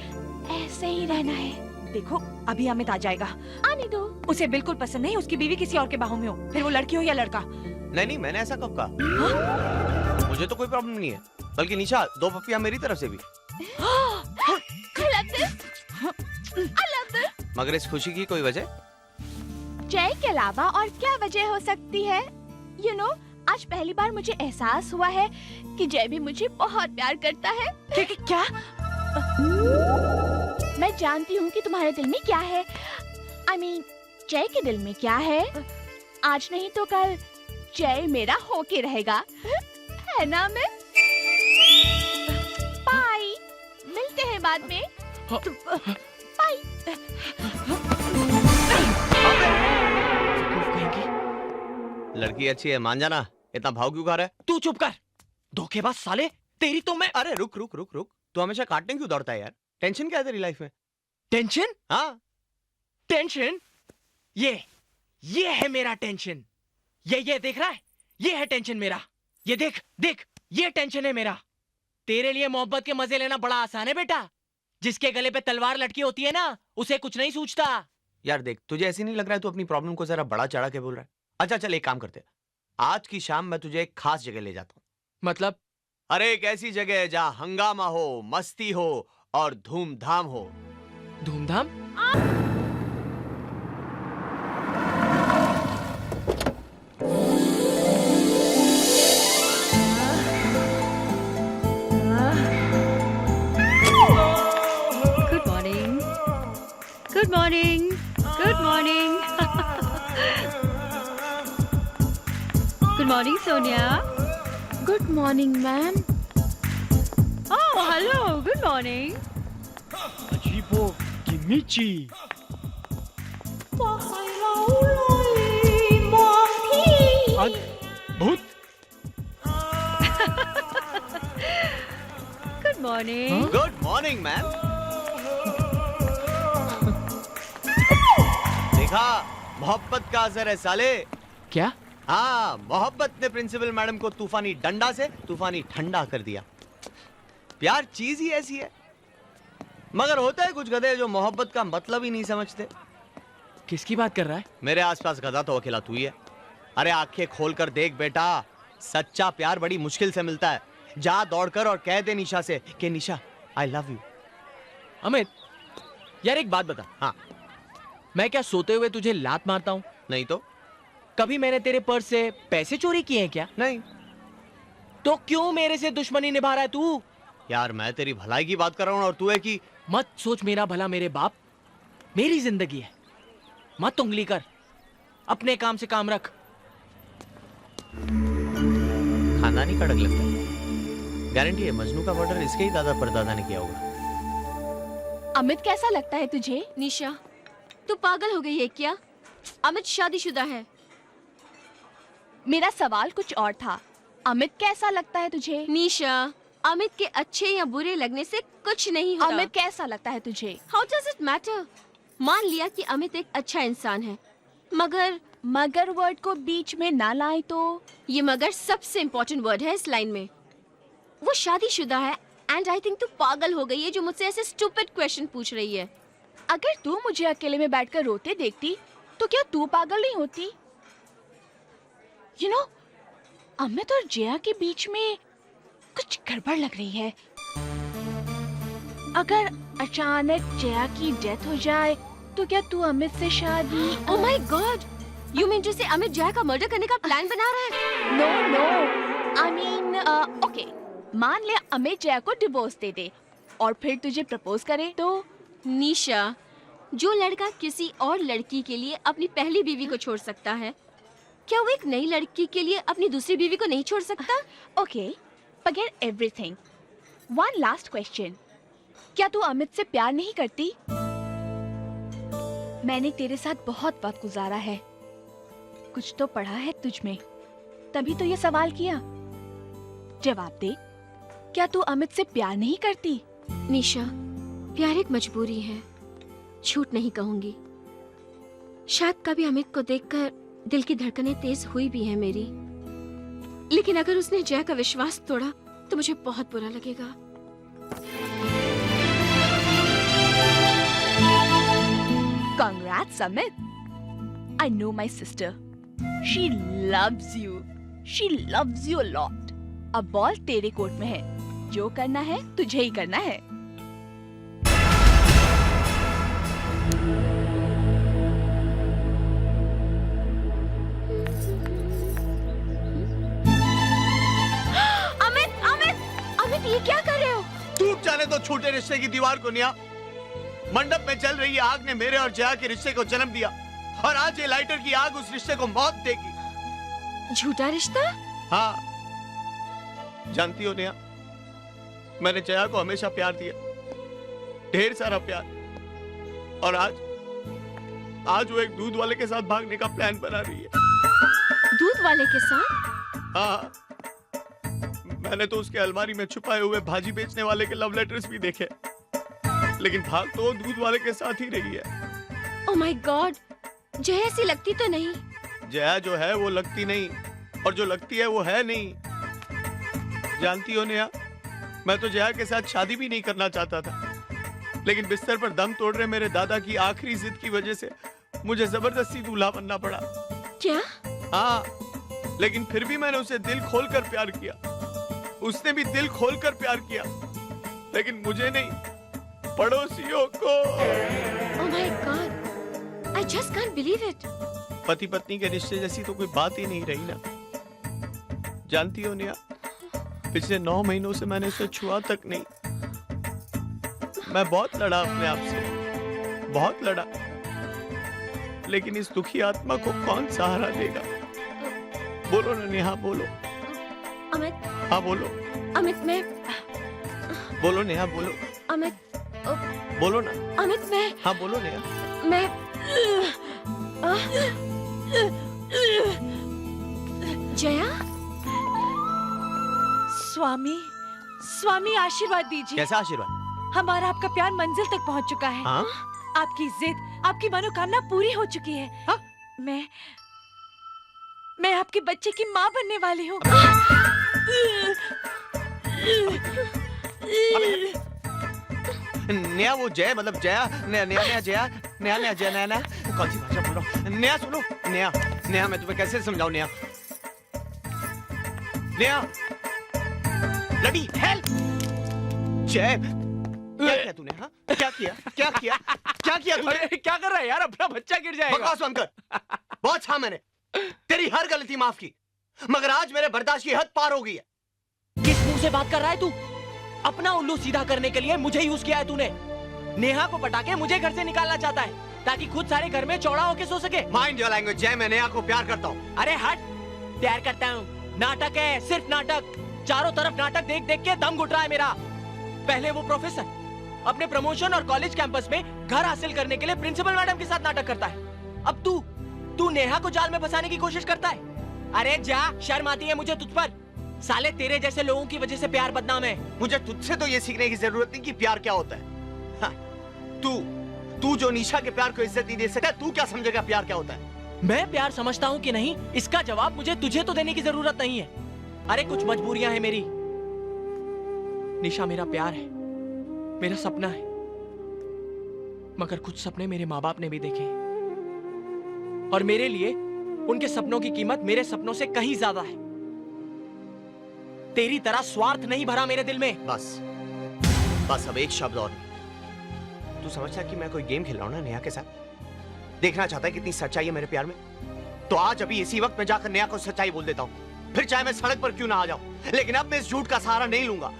ऐसे ही रहना है। देखो अभी अमित आ जाएगा। आने दो। उसे बिल्कुल पसंद नहीं उसकी बीवी किसी और के बाहों में हो, फिर वो लड़की हो या लड़का। नहीं मैंने ऐसा कब कहा? मुझे तो कोई प्रॉब्लम नहीं है, बल्कि निशा 2 पप्पियां मेरी तरफ से भी। मगर इस खुशी की कोई वजह? जय के अलावा और क्या वजह हो सकती है? You know, आज पहली बार मुझे एहसास हुआ है कि जय भी मुझे बहुत प्यार करता है। क्या? मैं जानती हूँ कि तुम्हारे दिल में क्या है। I mean, जय के दिल में क्या है? आज नहीं तो कल जय मेरा होके रहेगा, है ना? मैं बाय, मिलते हैं बाद में। बाय। लड़की अच्छी है, मान जाना। इतना भाव क्यों खा रहा है? तू चुप कर, धोखेबाज साले। तेरी तो मैं। अरे रुक। तू हमेशा काटने क्यों दौड़ता है यार? टेंशन क्या है तेरी लाइफ में? टेंशन? हाँ टेंशन? ये है मेरा टेंशन। ये देख रहा है? ये है टेंशन मेरा। ये देख, ये टेंशन है मेरा। तेरे लिए मोहब्बत के मजे लेना बड़ा आसान है बेटा। जिसके गले पे तलवार लटकी होती है ना, उसे कुछ नहीं सूझता। यार देख, तुझे ऐसी नहीं लग रहा है तू अपनी प्रॉब्लम को जरा बड़ा चढ़ा के बोल रहा है? अच्छा चल एक काम करते हैं, आज की शाम मैं तुझे एक खास जगह ले जाता हूँ। मतलब? अरे एक ऐसी जगह जहाँ हंगामा हो, मस्ती हो और धूमधाम हो। धूमधाम? Good morning. Good morning. Good morning, Sonia. Good morning, ma'am. Oh, hello. Good morning. अजीबो किमिची। अद्भुत। Good morning. Good morning ma'am. देखा, मोहब्बत का असर है साले। क्या? हाँ, मोहब्बत ने प्रिंसिपल मैडम को तूफानी डंडा से तूफानी ठंडा कर दिया। प्यार चीज ही ऐसी है। मगर होता है कुछ गधे जो मोहब्बत का मतलब ही नहीं समझते। किसकी बात कर रहा है? मेरे आसपास गधा तो अकेला तू ही है। अरे आंखें खोल कर देख बेटा, सच्चा प्यार बड़ी मुश्किल से मिलता है। जा दौड़कर और कह दे निशा से कि निशा आई लव यू। अमित यार एक बात बता। हाँ। मैं क्या सोते हुए तुझे लात मारता हूँ? नहीं तो। कभी मैंने तेरे पर्स से पैसे चोरी किए हैं क्या? नहीं। तो क्यों मेरे से दुश्मनी निभा रहा है तू? यार मैं तेरी भलाई की बात कर रहा हूँ और तू है कि मत सोच मेरा भला मेरे बाप। मेरी जिंदगी है, मत उंगली कर। अपने काम से काम रख। खानदानी कड़क लगता है। गारंटी है मजनू का मर्डर इसके ही दादा परदादा ने किया होगा। अमित कैसा लगता है तुझे? निशा, तू पागल हो गई है क्या? अमित शादीशुदा है। मेरा सवाल कुछ और था। अमित कैसा लगता है तुझे? निशा, अमित के अच्छे या बुरे लगने से कुछ नहीं होता। अमित कैसा लगता है तुझे? How does it matter? मान लिया कि अमित एक अच्छा इंसान है, मगर वर्ड को बीच में ना लाए तो। ये मगर सबसे इम्पोर्टेंट वर्ड है इस लाइन में। वो शादीशुदा है एंड आई थिंक तू पागल हो गई है जो मुझसे ऐसे स्टूपिड क्वेश्चन पूछ रही है। अगर तू मुझे अकेले में बैठकर रोते देखती तो क्या तू पागल नहीं होती? You know, अमित और जया के बीच में कुछ गड़बड़ लग रही है। अगर अचानक जया की डेथ हो जाए तो क्या तू अमित से शादी? Oh my God! You mean to say Amit Jaya का मर्डर करने का प्लान बना रहा है? No. I mean, okay. मान ले अमित जया को डिवोर्स दे दे और फिर तुझे प्रपोज करे तो? निशा, जो लड़का किसी और लड़की के लिए अपनी पहली बीवी को छोड़ सकता है, क्या वो एक नई लड़की के लिए अपनी दूसरी बीवी को नहीं छोड़ सकता? Okay, forget everything. One last question. क्या तू अमित से प्यार नहीं करती? मैंने तेरे साथ बहुत वक्त गुजारा है, कुछ तो पढ़ा है तुझ में, तभी तो ये सवाल किया। जवाब दे, क्या तू अमित से प्यार नहीं करती? निशा, प्यार एक मजबूरी है, झूठ नहीं कहूंगी। शायद कभी अमित को देखकर दिल की धड़कनें तेज हुई भी है मेरी, लेकिन अगर उसने जया का विश्वास तोड़ा तो मुझे बहुत बुरा लगेगा। Congrats, Amit. I know my sister. She loves you. She loves you a lot. अब बॉल तेरे कोर्ट में है. जो करना है तुझे ही करना है. अमित ये क्या कर रहे हो? टूट जाने दो छूटे रिश्ते की दीवार को निया। मंडप में जल रही आग ने मेरे और जया के रिश्ते को जन्म दिया और आज ये लाइटर की आग उस रिश्ते को मौत देगी। झूठा रिश्ता? हाँ, जानती हो नेहा, मैंने जया को हमेशा प्यार दिया, ढेर सारा प्यार, और आज वो एक दूध वाले के साथ भागने का प्लान बना रही है। दूध वाले के साथ? हाँ, मैंने तो उसके अलमारी में छुपाए हुए भाजी बेचने वाले के लव लेटर्स भी देखे, लेकिन भाग तो दूध वाले के साथ ही रही है। ओह माय गॉड, जया ऐसी लगती तो नहीं? जया जो है वो लगती नहीं, और जो लगती है वो है नहीं। जानती हो नेहा, मैं तो जया के साथ शादी भी नहीं करना चाहता था, लेकिन बिस्तर पर दम तोड़ रहे मेरे दादा की आखिरी जिद की वजह से मुझे जबरदस्ती दूल्हा बनना पड़ा। क्या? हाँ, लेकिन फिर भी मैंने उसे दिल खोलकर प्यार किया, उसने भी दिल खोलकर प्यार किया, लेकिन मुझे नहीं, पड़ोसियों को। Oh my God, I just can't believe it. पति पत्नी के रिश्ते जैसी तो कोई बात ही नहीं रही ना। जानती हो नेहा, पिछले 9 महीनों से मैंने उसे छुआ तक नहीं। मैं बहुत लड़ा अपने आप से, बहुत लड़ा, लेकिन इस दुखी आत्मा को कौन सहारा देगा? बोलो ना नेहा, बोलो। अमित। हाँ बोलो। अमित मैं। बोलो नेहा, बोलो। अमित। बोलो ना। अमित मैं। हाँ बोलो नेहा। मैं। जया। स्वामी आशीर्वाद दीजिए। कैसा आशीर्वाद? हमारा आपका प्यार मंजिल तक पहुंच चुका है। हाँ? आपकी जिद, आपकी मनोकामना पूरी हो चुकी है। हाँ? मैं आपके बच्चे की माँ बनने वाली हूँ। नेहा, वो जय मतलब जया, नेहा जया, नेहा जया, नेहा कौन सी भाषा बोल रहा हूँ? नेहा सुनो, नेहा मैं तुम्हें कैसे समझाऊं? नेहा लड़ी हेल्प। जय, क्या किया तूने? हाँ, क्या किया तूने? अरे क्या कर रहा है यार, अपना बच्चा गिर जाएगा। बकवास बंद कर। बहुत था मैंने तेरी हर गलती माफ की, मगर आज मेरे बर्दाश्त की हद पार हो गई है। किस मुंह से बात कर रहा है तू? अपना उल्लू सीधा करने के लिए मुझे यूज किया है तूने। नेहा को पटा के मुझे घर से निकालना चाहता है ताकि खुद सारे घर में चौड़ा होके सो सके। माइंड योर लैंग्वेज जय, मैं नेहा को प्यार करता हूँ। अरे हट, प्यार करता हूँ? नाटक है, सिर्फ नाटक। चारों तरफ नाटक देख देख के दम घुट रहा है मेरा। पहले वो प्रोफेसर अपने प्रमोशन और कॉलेज कैंपस में घर हासिल करने के लिए प्रिंसिपल मैडम के साथ नाटक करता है। अब तू नेहा को जाल में फंसाने की कोशिश करता है। अरे जा, शर्म आती है मुझे तुझ पर। साले तेरे जैसे लोगों की वजह से प्यार बदनाम है। मुझे तुझसे तो ये सीखने की जरूरत नहीं कि प्यार क्या होता है। हाँ, तू जो निशा के प्यार को इज्जत नहीं दे सकता, तू क्या समझेगा प्यार क्या होता है? मैं प्यार समझता हूँ कि नहीं, इसका जवाब मुझे तुझे तो देने की जरूरत नहीं है। अरे कुछ मजबूरियां हैं मेरी। निशा मेरा प्यार है, मेरा सपना है, मगर कुछ सपने मेरे माँ बाप ने भी देखे, और मेरे लिए उनके सपनों की कीमत मेरे सपनों से कहीं ज्यादा है। तेरी तरह स्वार्थ नहीं भरा मेरे दिल में। बस अब एक शब्द और नहीं। तू समझता कि मैं कोई गेम खेल रहा हूं ना नेहा के साथ? देखना चाहता है कितनी सच्चाई है मेरे प्यार में? तो आज अभी इसी वक्त मैं जाकर नेहा को सच्चाई बोल देता हूं, फिर चाहे मैं सड़क पर क्यों ना आ जाऊं, लेकिन अब मैं इस झूठ का सहारा नहीं लूंगा।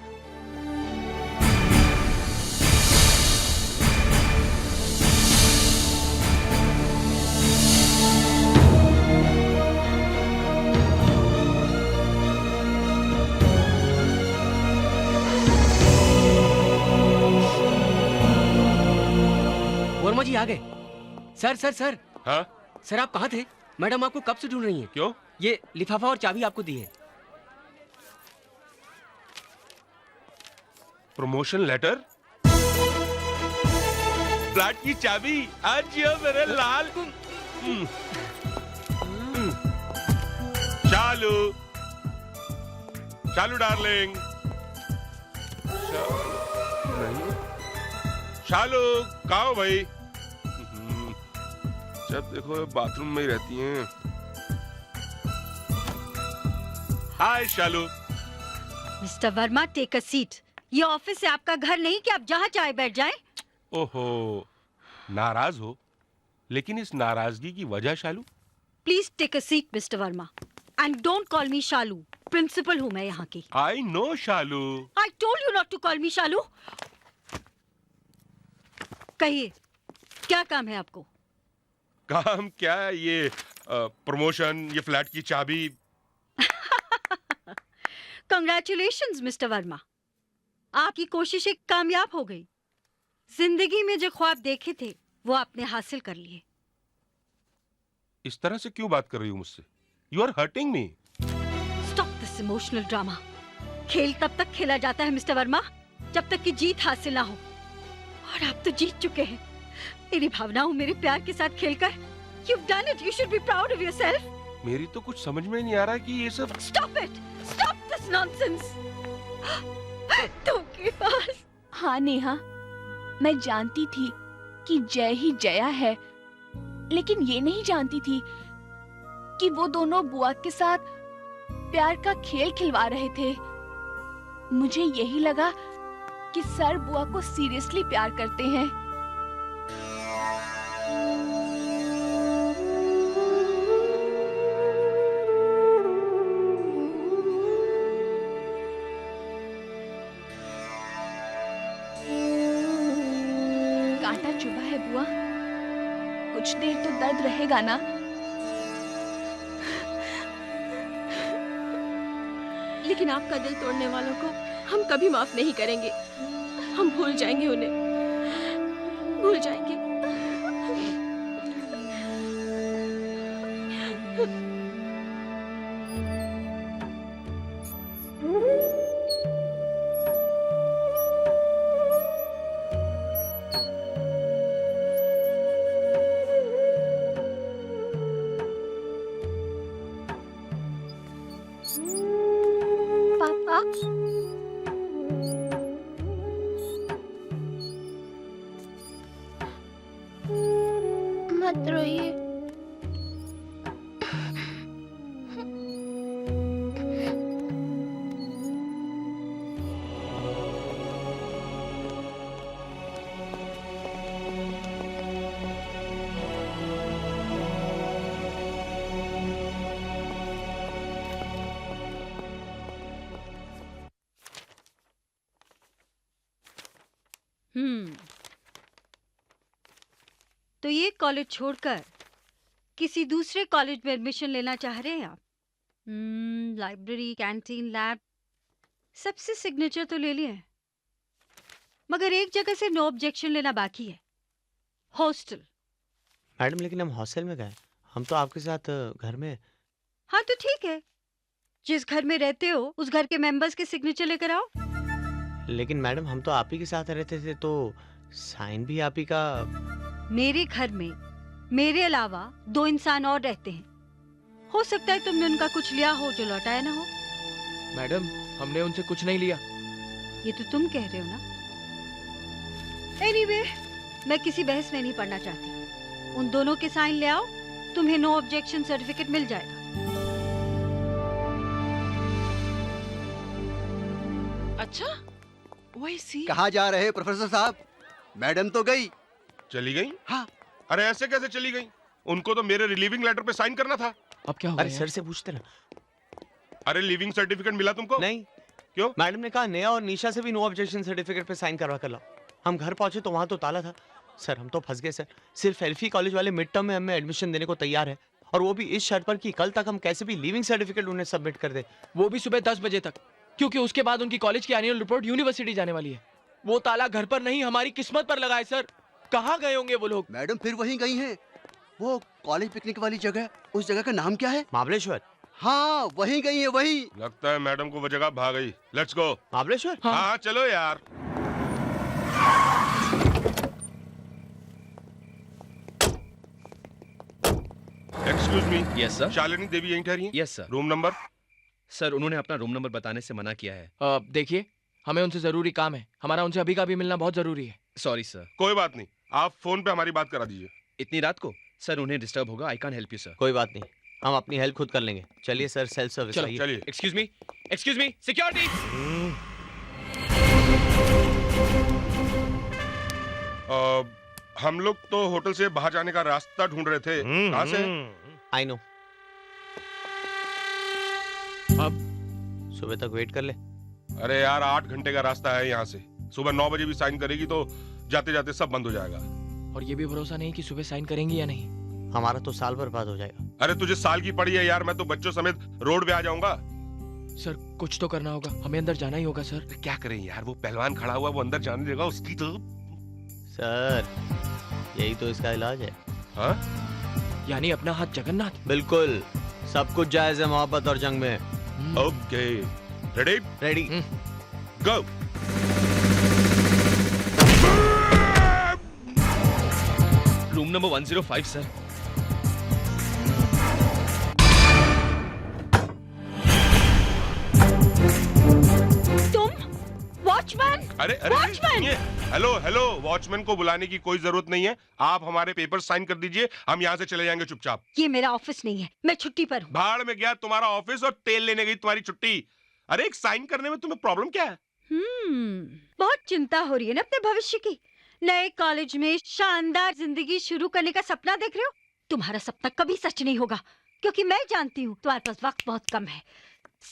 वर्मा जी आ गए। सर। हाँ? सर आप कहाँ थे? मैडम आपको कब से ढूंढ रही हैं। क्यों? ये लिफाफा और चाबी आपको दी है। प्रमोशन लेटर, फ्लैट की चाबी, आज ये मेरे लाल। चालू डार्लिंग। शालू कहाँ हो भाई? जब देखो बाथरूम में ही रहती हैं। Hi Shalu. Mister Verma, take a seat. ये ऑफिस है, आपका घर नहीं कि आप जहाँ चाहे बैठ जाएं। ओहो, नाराज हो? लेकिन इस नाराजगी की वजह Shalu? Please take a seat mister Verma and don't call me Shalu. Principal हूँ मैं यहाँ की। I know Shalu. I told you not to call me Shalu. कहिए, क्या काम है आपको? काम क्या है? ये प्रमोशन, ये फ्लैट की चाबी। कंग्रेचुलेशंस मिस्टर वर्मा, आपकी कोशिशें कामयाब हो गई। जिंदगी में जो ख्वाब देखे थे वो आपने हासिल कर लिए। इस तरह से क्यों बात कर रही हो मुझसे? You are hurting me. Stop this emotional drama. खेल तब तक खेला जाता है मिस्टर वर्मा जब तक कि जीत हासिल ना हो, और आप तो जीत चुके हैं। मेरी भावनाओं, मेरे प्यार के साथ खेलकर you've done it. You should be proud of yourself. मेरी तो कुछ समझ में नहीं आ रहा कि ये सब। Stop it. Stop this nonsense. तुमके पास। हाँ नेहा, मैं जानती थी कि जय ही जया है, लेकिन ये नहीं जानती थी कि वो दोनों बुआ के साथ प्यार का खेल खिलवा रहे थे। मुझे यही लगा कि सर बुआ को सीरियसली प्यार करते हैं। कांटा चुभा है बुआ, कुछ देर तो दर्द रहेगा ना? लेकिन आपका दिल तोड़ने वालों को हम कभी माफ नहीं करेंगे। हम भूल जाएंगे उन्हें, भूल जाएंगे। पापा, मत रोइए। तो ये कॉलेज छोड़कर किसी दूसरे कॉलेज में एडमिशन लेना चाह रहे हैं आप? लाइब्रेरी, कैंटीन, लैब, सबसे सिग्नेचर तो ले लिए हैं, मगर एक जगह से नो ऑब्जेक्शन लेना बाकी है, हॉस्टल। मैडम लेकिन हम हॉस्टल में गए, हम तो आपके साथ घर में। हाँ तो ठीक है, जिस घर में रहते हो उस घर के मेंबर्स के सिग्नेचर लेकर आओ। लेकिन मैडम हम तो आप ही के साथ रहते थे, तो साइन भी आप ही का। मेरे घर में मेरे अलावा 2 इंसान और रहते हैं, हो सकता है तुमने उनका कुछ लिया हो जो लौटाया ना हो। मैडम हमने उनसे कुछ नहीं लिया। ये तो तुम कह रहे हो ना। एनीवे, मैं किसी बहस में नहीं पड़ना चाहती। उन दोनों के साइन ले आओ, तुम्हें नो ऑब्जेक्शन सर्टिफिकेट मिल जाएगा। अच्छा, वही सी। कहाँ जा रहे हैं प्रोफेसर साहब? मैडम तो गई। चली गई? हाँ। अरे ऐसे कैसे चली गई? उनको तो मेरे रिलीविंग लेटर पे साइन करना था। अब क्या हो अरे सर से पूछते ना। अरे लिविंग सर्टिफिकेट मिला तुमको? नहीं। क्यों? मैडम ने कहा नेहा और निशा से भी नो ऑब्जेक्शन सर्टिफिकेट पे साइन करवा कर लाओ। हम घर पहुंचे तो वहां तो ताला था। सर हम तो फंस गए सर। सिर्फ एल्फी कॉलेज वाले मिड टर्म में हमें एडमिशन देने को तैयार है, और वो भी इस शर्त पर कि कल तक हम कैसे भी लिविंग सर्टिफिकेट उन्हें सबमिट कर दे, वो भी सुबह 10 बजे तक, क्योंकि उसके बाद उनकी कॉलेज की एनुअल रिपोर्ट यूनिवर्सिटी जाने वाली है। वो ताला घर पर नहीं, हमारी किस्मत पर लगा है सर। कहाँ गए होंगे वो लोग? मैडम फिर वहीं गई हैं। वो कॉलेज पिकनिक वाली जगह, उस जगह का नाम क्या है? महाबलेश्वर। हाँ वहीं गई है, वही। लगता है मैडम को वो जगह भाग गई। Let's go. महाबलेश्वर? हाँ चलो यार। Excuse me. Yes sir. Shalini Devi यहीं ठहरी हैं? Yes sir. Room number? Sir उन्होंने अपना रूम नंबर बताने से मना किया है। देखिए, हमें उनसे जरूरी काम है। हमारा उनसे अभी का भी मिलना बहुत जरूरी है। Sorry sir. कोई बात नहीं, आप फोन पे हमारी बात करा दीजिए। इतनी रात को? सर उन्हें डिस्टर्ब होगा, I can't help you sir. कोई बात नहीं, हम अपनी हेल्प खुद कर लेंगे। चलिए सर, सेल्फ सर्विस। चलो चलिए। Excuse me security. हम लोग तो होटल से बाहर जाने का रास्ता ढूंढ रहे थे। कहाँ से? I know. अब सुबह तक वेट कर ले। अरे यार 8 घंटे का रास्ता है यहाँ से। सुबह 9 बजे भी साइन करेगी तो जाते जाते सब बंद हो जाएगा। और ये भी भरोसा नहीं कि सुबह साइन करेंगी या नहीं। हमारा तो साल बर्बाद हो जाएगा। अरे तुझे साल की पड़ी है यार, मैं तो बच्चों समेत रोड पे आ जाऊंगा। सर कुछ तो करना होगा, हमें अंदर जाना ही होगा सर। क्या करें यार, वो पहलवान खड़ा हुआ, वो अंदर जाने देगा उसकी तो। सर यही तो इसका इलाज है। हाँ? यानी अपना हाथ जगन्नाथ। बिल्कुल, सब कुछ जायज है मोहब्बत और जंग में। Okay, ready? Ready. Go. Room number 105 sir. Watchman! अरे वॉचमैन! हेलो हेलो, वॉचमैन को बुलाने की कोई जरूरत नहीं है। आप हमारे पेपर साइन कर दीजिए, हम यहाँ से चले जाएंगे चुपचाप। ये मेरा ऑफिस नहीं है, मैं छुट्टी पर हूँ। भाड़ में गया तुम्हारा ऑफिस और तेल लेने गई तुम्हारी छुट्टी। अरे एक साइन करने में तुम्हें प्रॉब्लम क्या है? बहुत चिंता हो रही है ना अपने भविष्य की। नए कॉलेज में शानदार जिंदगी शुरू करने का सपना देख रहे हो। तुम्हारा सपना कभी सच नहीं होगा, क्योंकि मैं जानती हूँ तुम्हारे पास वक्त बहुत कम है।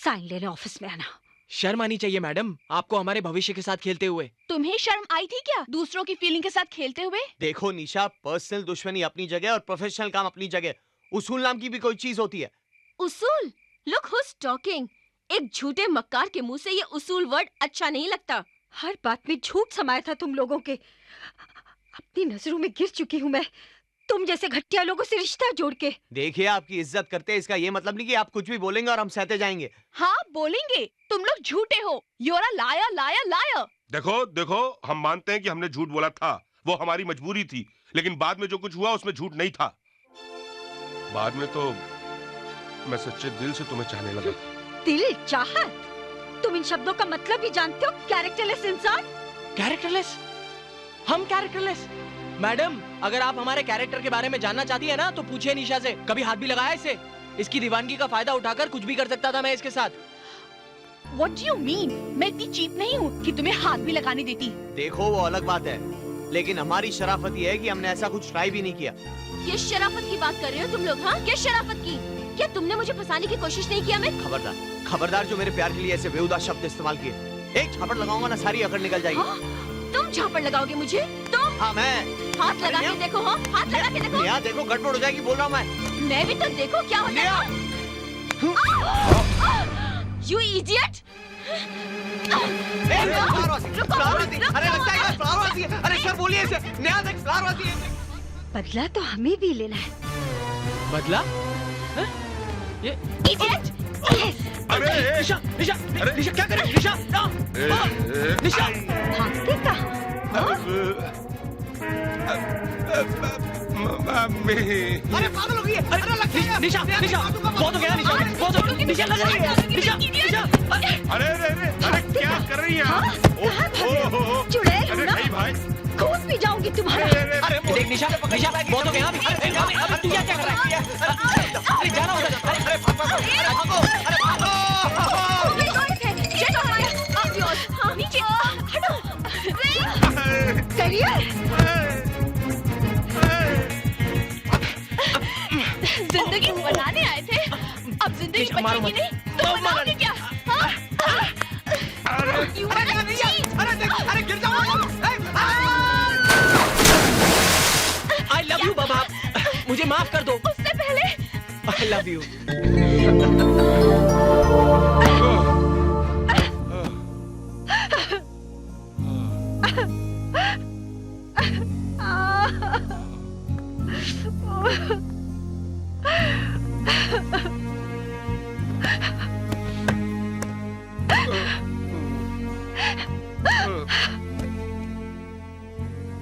साइन लेने ऑफिस में आना। शर्म आनी चाहिए मैडम, आपको हमारे भविष्य के साथ खेलते हुए। तुम्हें शर्म आई थी क्या दूसरों की फीलिंग के साथ खेलते हुए? देखो निशा, पर्सनल दुश्मनी अपनी जगह और प्रोफेशनल काम अपनी जगह। उसूल नाम की भी कोई चीज होती है। उसूल? Look who's talking. एक झूठे मक्कार के मुंह से ये उसूल वर्ड अच्छा नहीं लगता। हर बात में झूठ समाया था तुम लोगों के। अपनी नजरों में गिर चुकी हूँ मैं, तुम जैसे घटिया लोगों से रिश्ता जोड़ के। देखिए, आपकी इज्जत करते हैं, इसका ये मतलब नहीं कि आप कुछ भी बोलेंगे और हम सहते जाएंगे। हाँ बोलेंगे, तुम लोग झूठे हो। You're a liar, liar, liar। देखो देखो, हम मानते हैं कि हमने झूठ बोला था, वो हमारी मजबूरी थी, लेकिन बाद में जो कुछ हुआ उसमें झूठ नहीं था। बाद में तो मैं सच्चे दिल से तुम्हें चाहने लगा था। दिल चाहत? तुम इन शब्दों का मतलब ही जानते हो? कैरेक्टरलेस इंसान। कैरेक्टरलेस? हम कैरेक्टरलेस? मैडम, अगर आप हमारे कैरेक्टर के बारे में जानना चाहती है ना तो पूछिए निशा से। कभी हाथ भी लगाया इसे? इसकी दीवानगी का फायदा उठाकर कुछ भी कर सकता था मैं इसके साथ। What do you mean? मैं इतनी चीप नहीं हूँ कि तुम्हें हाथ भी लगाने देती। देखो वो अलग बात है, लेकिन हमारी शराफत ये है कि हमने ऐसा कुछ ट्राई भी नहीं किया। ये शराफत की बात कर रहे हो तुम लोग? हाँ, क्या शराफत की? क्या तुमने मुझे फंसाने की कोशिश नहीं किया? मैं खबरदार, खबरदार जो मेरे प्यार के लिए ऐसे बेहुदा शब्द इस्तेमाल किए। एक झापड़ लगाऊंगा ना, सारी अकड़ निकल जाएगी। हाँ? तुम झापड़ लगाओगे मुझे? तुम? हाँ मैं। हाथ लगा के देखो। हाँ, हाथ लगा के देखो। यहाँ देखो, गड़बड़ हो जाएगी, बोल रहा हूँ मैं। मैं भी तो देखो क्या होता है। You idiot! अरे सर बोलिए इसे। नया देख, फ्लावरवासी है। बदला तो हमें भी लेना है। बदला? ये Idiot! अरे निशा, निशा, निशा क्या करे? निशा, निशा, भागते कहाँ? मम्मी। अरे पागल हो गई है। अरे लग गई है। निशा, निशा, बहुत हो गया निशा, बहुत हो गया। निशा लग रही है। निशा, निशा। अरे अरे अरे क्या कर रही है? चुड़ैल अरे ना? नहीं भाई, खून पी जाऊंगी तुम्हारा। अरे देख निशा, निशा बहुत हो गया। अरे तू क्या कर रहा है? अरे जाना उधर। अरे भागो, अरे भागो, अरे भागो। जिंदगी बनाने आए थे, अब जिंदगी बचेगी नहीं तो बनाओगे क्या? अरे गिर जाओ। I love you बाबा, मुझे माफ कर दो। उससे पहले I love you।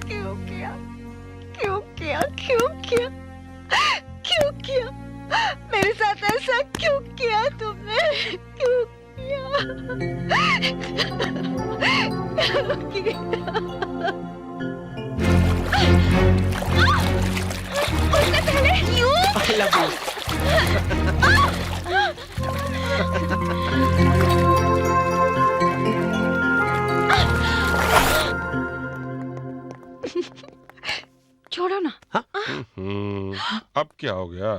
क्यों किया? क्यों किया? क्यों किया? क्यों किया? मेरे साथ ऐसा क्यों किया तुमने? क्यों किया? क्यों किया? छोड़ो ना। अब क्या हो गया?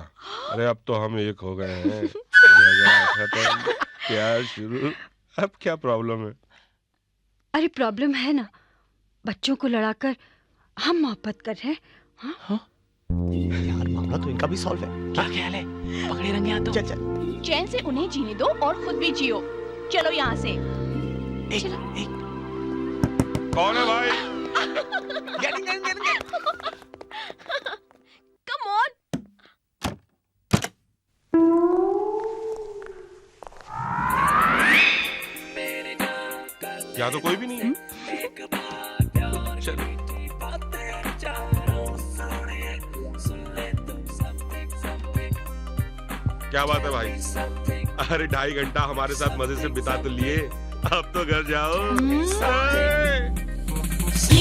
अरे अब तो हम एक हो गए हैं। झगड़ा खत्म, प्यार शुरू। अब क्या प्रॉब्लम है? अरे प्रॉब्लम है ना, बच्चों को लड़ाकर हम मोहब्बत कर रहे हैं। हाँ? यार मामला तो इनका भी सॉल्व है। क्या ख्याल है? पकड़े रंगे हाथों। चल चल। चैन से उन्हें जीने दो और खुद भी जियो। चलो यहाँ से। कौन है भाई? Come on. यहाँ तो कोई भी नहीं है। चलो। क्या बात है भाई? अरे 2.5 घंटा हमारे साथ मजे से बिता तो लिए, अब तो घर जाओ।